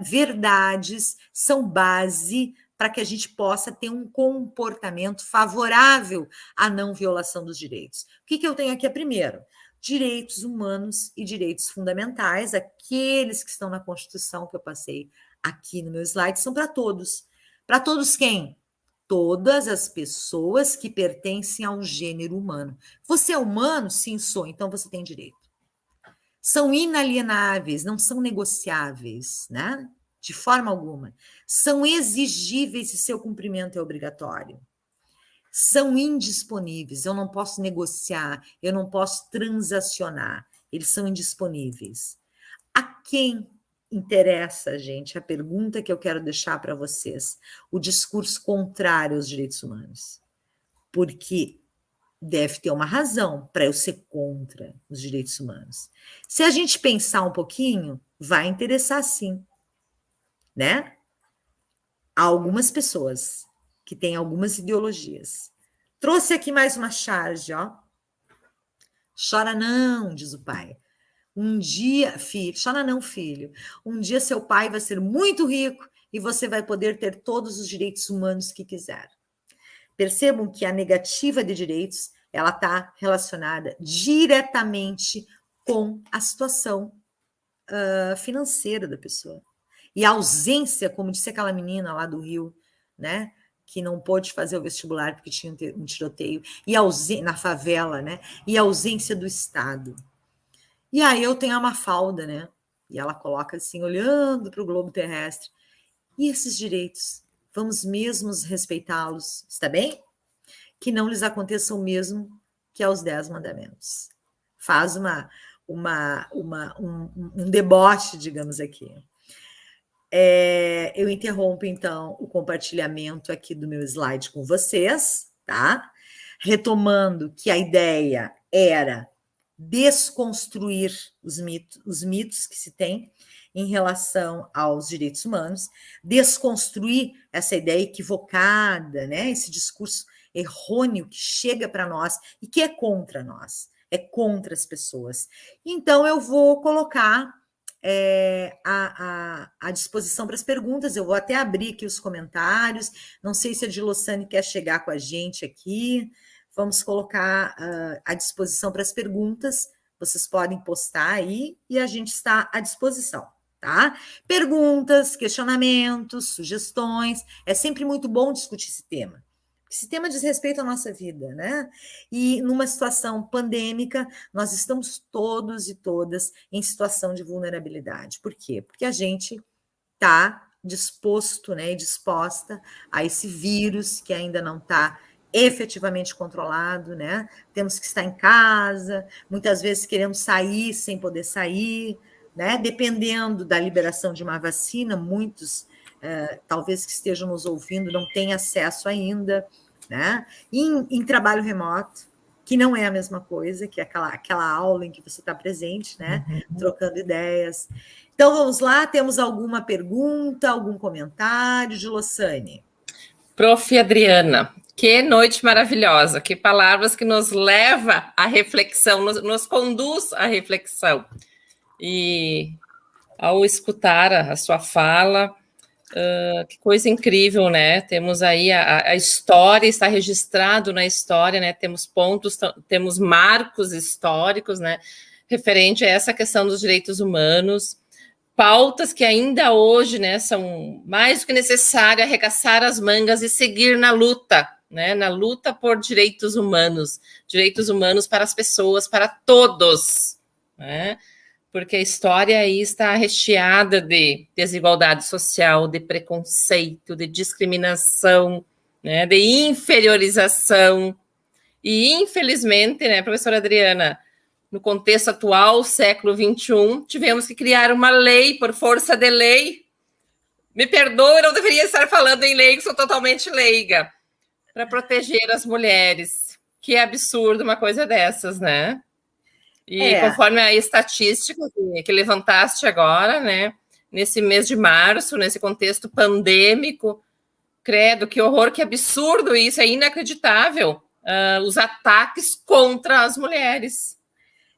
verdades, são base para que a gente possa ter um comportamento favorável à não violação dos direitos. O que eu tenho aqui? Primeiro, direitos humanos e direitos fundamentais, aqueles que estão na Constituição que eu passei aqui no meu slide, são para todos. Para todos quem? Todas as pessoas que pertencem ao gênero humano. Você é humano? Sim, sou. Então você tem direito. São inalienáveis, não são negociáveis, né? De forma alguma. São exigíveis e seu cumprimento é obrigatório. São indisponíveis, eu não posso negociar, eu não posso transacionar, eles são indisponíveis. A quem interessa, gente, a pergunta que eu quero deixar para vocês, o discurso contrário aos direitos humanos? Porque deve ter uma razão para eu ser contra os direitos humanos. Se a gente pensar um pouquinho, vai interessar sim, né? Há algumas pessoas que têm algumas ideologias. Trouxe aqui mais uma charge, ó. Chora não, diz o pai. Um dia, filho, chora não, filho. Um dia seu pai vai ser muito rico e você vai poder ter todos os direitos humanos que quiser. Percebam que a negativa de direitos, ela está relacionada diretamente com a situação financeira da pessoa. E a ausência, como disse aquela menina lá do Rio, né, que não pôde fazer o vestibular porque tinha um tiroteio, e na favela, né, e a ausência do Estado. E aí eu tenho a Mafalda, né, e ela coloca assim, olhando para o globo terrestre, e esses direitos, vamos mesmo respeitá-los, está bem? Que não lhes aconteça o mesmo que aos 10 mandamentos. Faz um deboche, digamos aqui. Eu interrompo, então, o compartilhamento aqui do meu slide com vocês, tá? Retomando que a ideia era desconstruir os mitos que se tem em relação aos direitos humanos, desconstruir essa ideia equivocada, né? Esse discurso errôneo que chega para nós e que é contra nós, é contra as pessoas. Então, eu vou colocar à disposição para as perguntas. Eu vou até abrir aqui os comentários. Não sei se a Dilosane quer chegar com a gente aqui. Vamos colocar à disposição para as perguntas. Vocês podem postar aí e a gente está à disposição, tá? Perguntas, questionamentos, sugestões. É sempre muito bom discutir esse tema. Esse tema diz respeito à nossa vida, né? E numa situação pandêmica, nós estamos todos e todas em situação de vulnerabilidade. Por quê? Porque a gente está disposto, né, e disposta a esse vírus que ainda não está efetivamente controlado, né? Temos que estar em casa, muitas vezes queremos sair sem poder sair, né? Dependendo da liberação de uma vacina, muitos talvez que estejam nos ouvindo não têm acesso ainda, né? Em trabalho remoto, que não é a mesma coisa que aquela aula em que você está presente, né? Trocando ideias. Então, vamos lá, temos alguma pergunta, algum comentário de Dilosane? Prof. Adriana, que noite maravilhosa, que palavras que nos leva à reflexão, nos conduz à reflexão. E ao escutar a sua fala, que coisa incrível, né? Temos aí a história, está registrado na história, né? Temos pontos, temos marcos históricos, né? Referente a essa questão dos direitos humanos, pautas que ainda hoje, né, são mais do que necessário arregaçar as mangas e seguir na luta, né? Na luta por direitos humanos para as pessoas, para todos, né? Porque a história aí está recheada de desigualdade social, de preconceito, de discriminação, né, de inferiorização. E, infelizmente, né, professora Adriana, no contexto atual, século XXI, tivemos que criar uma lei por força de lei. Me perdoe, eu não deveria estar falando em lei, que sou totalmente leiga, para proteger as mulheres. Que absurdo uma coisa dessas, né? E conforme a estatística que levantaste agora, né, nesse mês de março, nesse contexto pandêmico, credo, que horror, que absurdo isso, é inacreditável, os ataques contra as mulheres.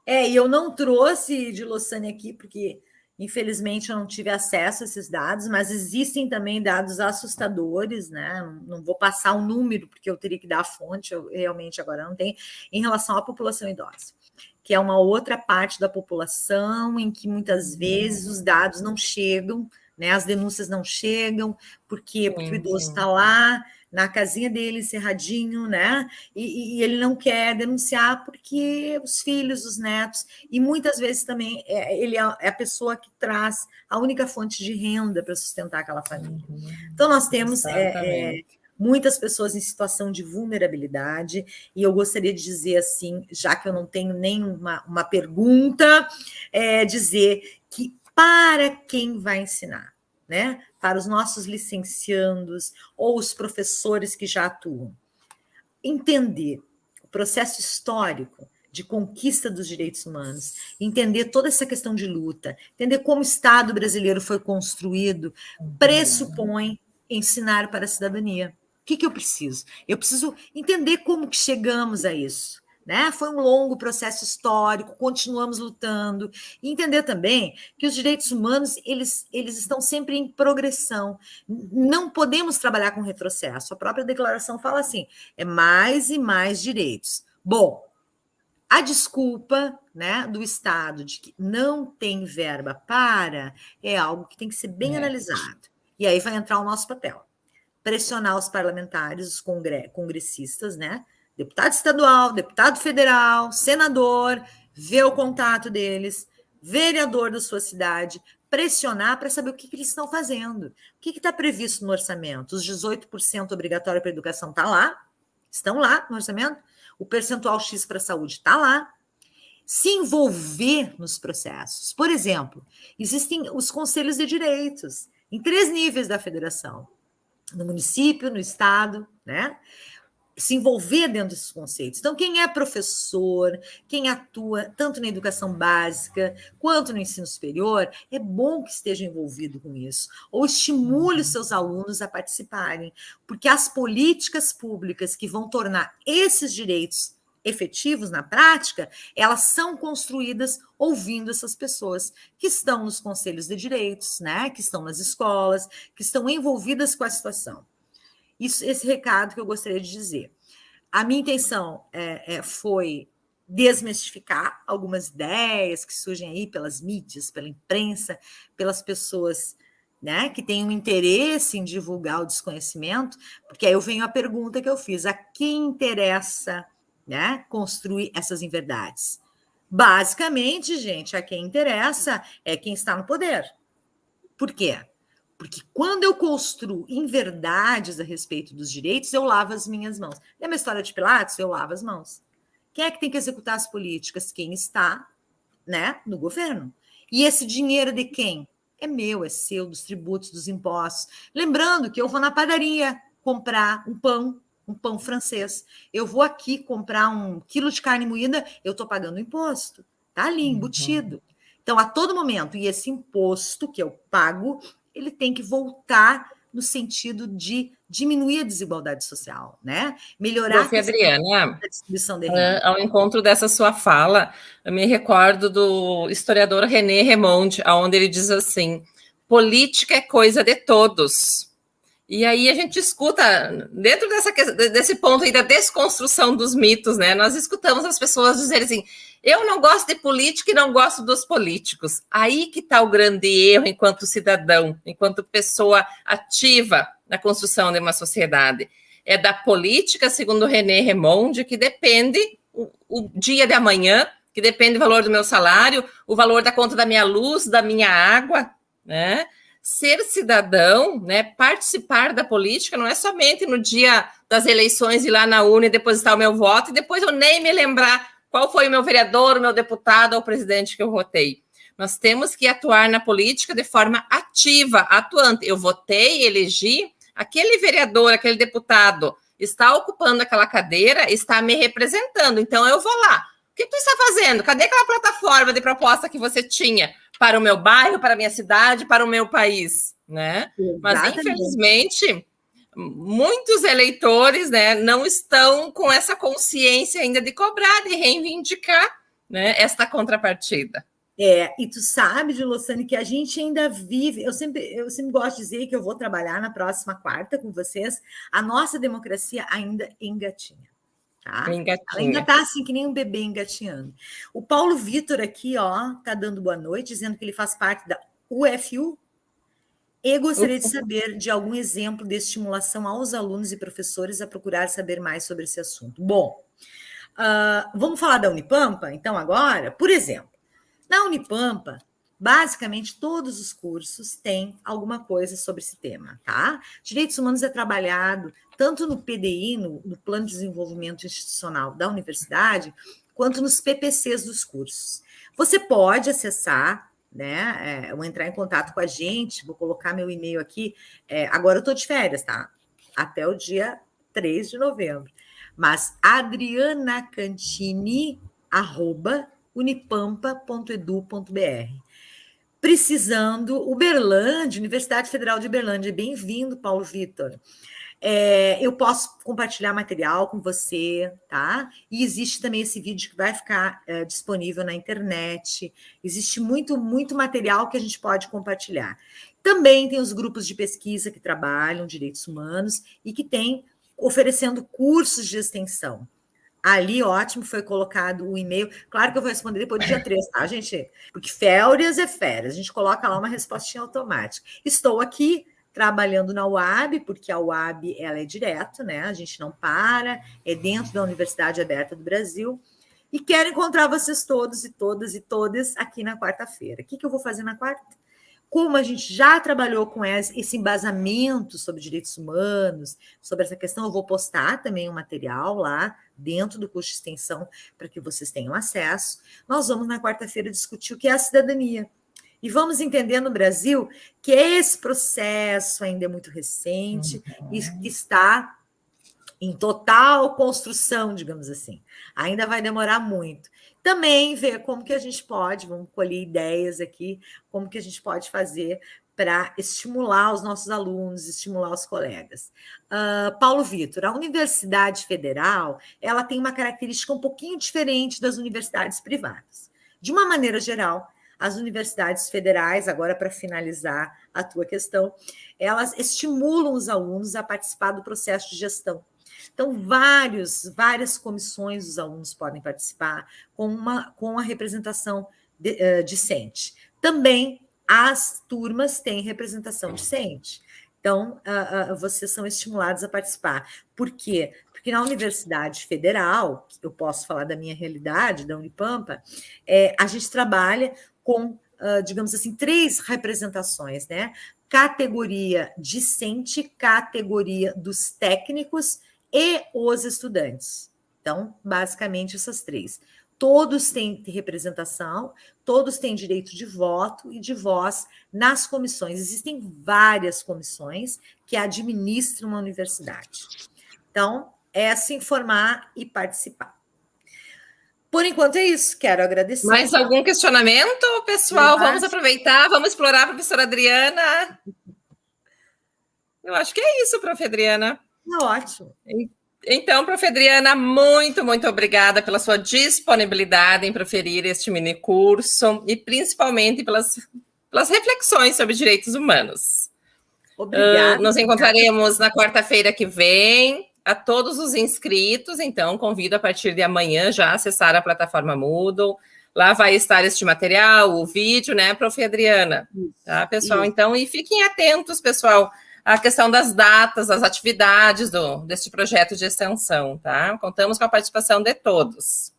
E eu não trouxe de Lossane aqui, porque infelizmente eu não tive acesso a esses dados, mas existem também dados assustadores, né? Não vou passar um número, porque eu teria que dar a fonte, eu realmente agora não tenho, em relação à população idosa, que é uma outra parte da população em que muitas vezes os dados não chegam, né? As denúncias não chegam, porque o idoso está lá na casinha dele, encerradinho, né? E ele não quer denunciar porque os filhos, os netos, e muitas vezes também ele é a pessoa que traz a única fonte de renda para sustentar aquela família. Então, nós temos muitas pessoas em situação de vulnerabilidade, e eu gostaria de dizer assim, já que eu não tenho nenhuma pergunta, dizer que para quem vai ensinar, né? Para os nossos licenciandos ou os professores que já atuam, entender o processo histórico de conquista dos direitos humanos, entender toda essa questão de luta, entender como o Estado brasileiro foi construído, pressupõe ensinar para a cidadania. O que eu preciso? Eu preciso entender como que chegamos a isso. Né? Foi um longo processo histórico, continuamos lutando, e entender também que os direitos humanos eles estão sempre em progressão. Não podemos trabalhar com retrocesso. A própria declaração fala assim: é mais e mais direitos. Bom, a desculpa, né, do Estado de que não tem verba para é algo que tem que ser bem analisado. E aí vai entrar o nosso papel: pressionar os parlamentares, os congressistas, né? Deputado estadual, deputado federal, senador, ver o contato deles, vereador da sua cidade, pressionar para saber o que eles estão fazendo. O que está previsto no orçamento? Os 18% obrigatório para a educação está lá, estão lá no orçamento. O percentual X para a saúde está lá. Se envolver nos processos. Por exemplo, existem os conselhos de direitos em 3 níveis da federação. No município, no estado, né? Se envolver dentro desses conceitos. Então, quem é professor, quem atua tanto na educação básica quanto no ensino superior, é bom que esteja envolvido com isso, ou estimule os seus alunos a participarem, porque as políticas públicas que vão tornar esses direitos efetivos na prática, elas são construídas ouvindo essas pessoas que estão nos conselhos de direitos, né, que estão nas escolas, que estão envolvidas com a situação. Esse recado que eu gostaria de dizer. A minha intenção foi desmistificar algumas ideias que surgem aí pelas mídias, pela imprensa, pelas pessoas, né, que têm um interesse em divulgar o desconhecimento, porque aí eu venho a pergunta que eu fiz: a quem interessa, né, construir essas inverdades? Basicamente, gente, a quem interessa é quem está no poder. Por quê? Porque quando eu construo inverdades a respeito dos direitos, eu lavo as minhas mãos. Lembra a história de Pilatos? Eu lavo as mãos. Quem é que tem que executar as políticas? Quem está, né, no governo. E esse dinheiro de quem? É meu, é seu, dos tributos, dos impostos. Lembrando que eu vou na padaria comprar um pão francês. Eu vou aqui comprar 1 quilo de carne moída, eu estou pagando imposto. Está ali, embutido. Então, a todo momento, e esse imposto que eu pago, ele tem que voltar no sentido de diminuir a desigualdade social, né? Melhorar Adriana, a distribuição de renda. Ao encontro dessa sua fala, eu me recordo do historiador René Remonde, onde ele diz assim: política é coisa de todos. E aí a gente escuta, dentro desse ponto aí da desconstrução dos mitos, né? Nós escutamos as pessoas dizerem assim: eu não gosto de política e não gosto dos políticos. Aí que está o grande erro enquanto cidadão, enquanto pessoa ativa na construção de uma sociedade. É da política, segundo René Remonde, que depende o dia de amanhã, que depende do valor do meu salário, o valor da conta da minha luz, da minha água, né? Ser cidadão, né, participar da política, não é somente no dia das eleições ir lá na urna e depositar o meu voto e depois eu nem me lembrar qual foi o meu vereador, o meu deputado ou o presidente que eu votei. Nós temos que atuar na política de forma ativa, atuante. Eu votei, elegi, aquele vereador, aquele deputado está ocupando aquela cadeira, está me representando, então eu vou lá que tu está fazendo? Cadê aquela plataforma de proposta que você tinha para o meu bairro, para a minha cidade, para o meu país, né? Mas, infelizmente, muitos eleitores, né, não estão com essa consciência ainda de cobrar, de reivindicar, né, esta contrapartida. E tu sabe, Dilossane, que a gente ainda vive. Eu sempre gosto de dizer que eu vou trabalhar na próxima quarta com vocês. A nossa democracia ainda engatinha. Tá? Ela ainda está assim, que nem um bebê engatinhando. O Paulo Vitor aqui, ó, tá dando boa noite, dizendo que ele faz parte da UFU. E gostaria de saber de algum exemplo de estimulação aos alunos e professores a procurar saber mais sobre esse assunto. Bom, vamos falar da Unipampa, então, agora? Por exemplo, na Unipampa, basicamente, todos os cursos têm alguma coisa sobre esse tema, tá? Direitos humanos é trabalhado tanto no PDI, no Plano de Desenvolvimento Institucional da Universidade, quanto nos PPCs dos cursos. Você pode acessar, né, ou entrar em contato com a gente, vou colocar meu e-mail aqui, agora eu estou de férias, tá? Até o dia 3 de novembro. Mas adrianacantini@unipampa.edu.br. Precisando, Uberlândia, Universidade Federal de Uberlândia, bem-vindo, Paulo Vitor. Eu posso compartilhar material com você, tá? E existe também esse vídeo que vai ficar disponível na internet. Existe muito, muito material que a gente pode compartilhar. Também tem os grupos de pesquisa que trabalham direitos humanos e que têm oferecendo cursos de extensão. Ali, ótimo, foi colocado o e-mail. Claro que eu vou responder depois do dia 3, tá, gente? Porque férias é férias. A gente coloca lá uma respostinha automática. Estou aqui trabalhando na UAB, porque a UAB ela é direto, né? A gente não para, é dentro da Universidade Aberta do Brasil. E quero encontrar vocês todos e todas e todas aqui na quarta-feira. O que eu vou fazer na quarta? Como a gente já trabalhou com esse embasamento sobre direitos humanos, sobre essa questão, eu vou postar também um material lá dentro do curso de extensão para que vocês tenham acesso. Nós vamos na quarta-feira discutir o que é a cidadania. E vamos entender no Brasil que esse processo ainda é muito recente e está em total construção, digamos assim. Ainda vai demorar muito. Também ver como que a gente pode, vamos colher ideias aqui, como que a gente pode fazer para estimular os nossos alunos, estimular os colegas. Paulo Vitor, a Universidade Federal, ela tem uma característica um pouquinho diferente das universidades privadas. De uma maneira geral, as universidades federais, agora para finalizar a tua questão, elas estimulam os alunos a participar do processo de gestão. Então, várias comissões dos alunos podem participar com a representação discente. Também as turmas têm representação discente. Então, vocês são estimulados a participar. Por quê? Porque na Universidade Federal, eu posso falar da minha realidade, da Unipampa, a gente trabalha com, digamos assim, 3 representações, né? Categoria discente, categoria dos técnicos e os estudantes. Então, basicamente, essas 3. Todos têm representação, todos têm direito de voto e de voz nas comissões. Existem várias comissões que administram uma universidade. Então, é se informar e participar. Por enquanto é isso, quero agradecer. Mais algum questionamento, pessoal? Vamos aproveitar, vamos explorar a professora Adriana. Eu acho que é isso, prof. Adriana. Ótimo. Então, prof. Adriana, muito, muito obrigada pela sua disponibilidade em proferir este mini curso e principalmente pelas reflexões sobre direitos humanos. Obrigada. Nos encontraremos na quarta-feira que vem. A todos os inscritos, então, convido a partir de amanhã já a acessar a plataforma Moodle. Lá vai estar este material, o vídeo, né, prof. Adriana? Tá, pessoal? Isso. Então, e fiquem atentos, pessoal, à questão das datas, das atividades deste projeto de extensão, tá? Contamos com a participação de todos.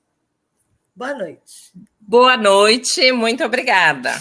Boa noite. Boa noite, muito obrigada.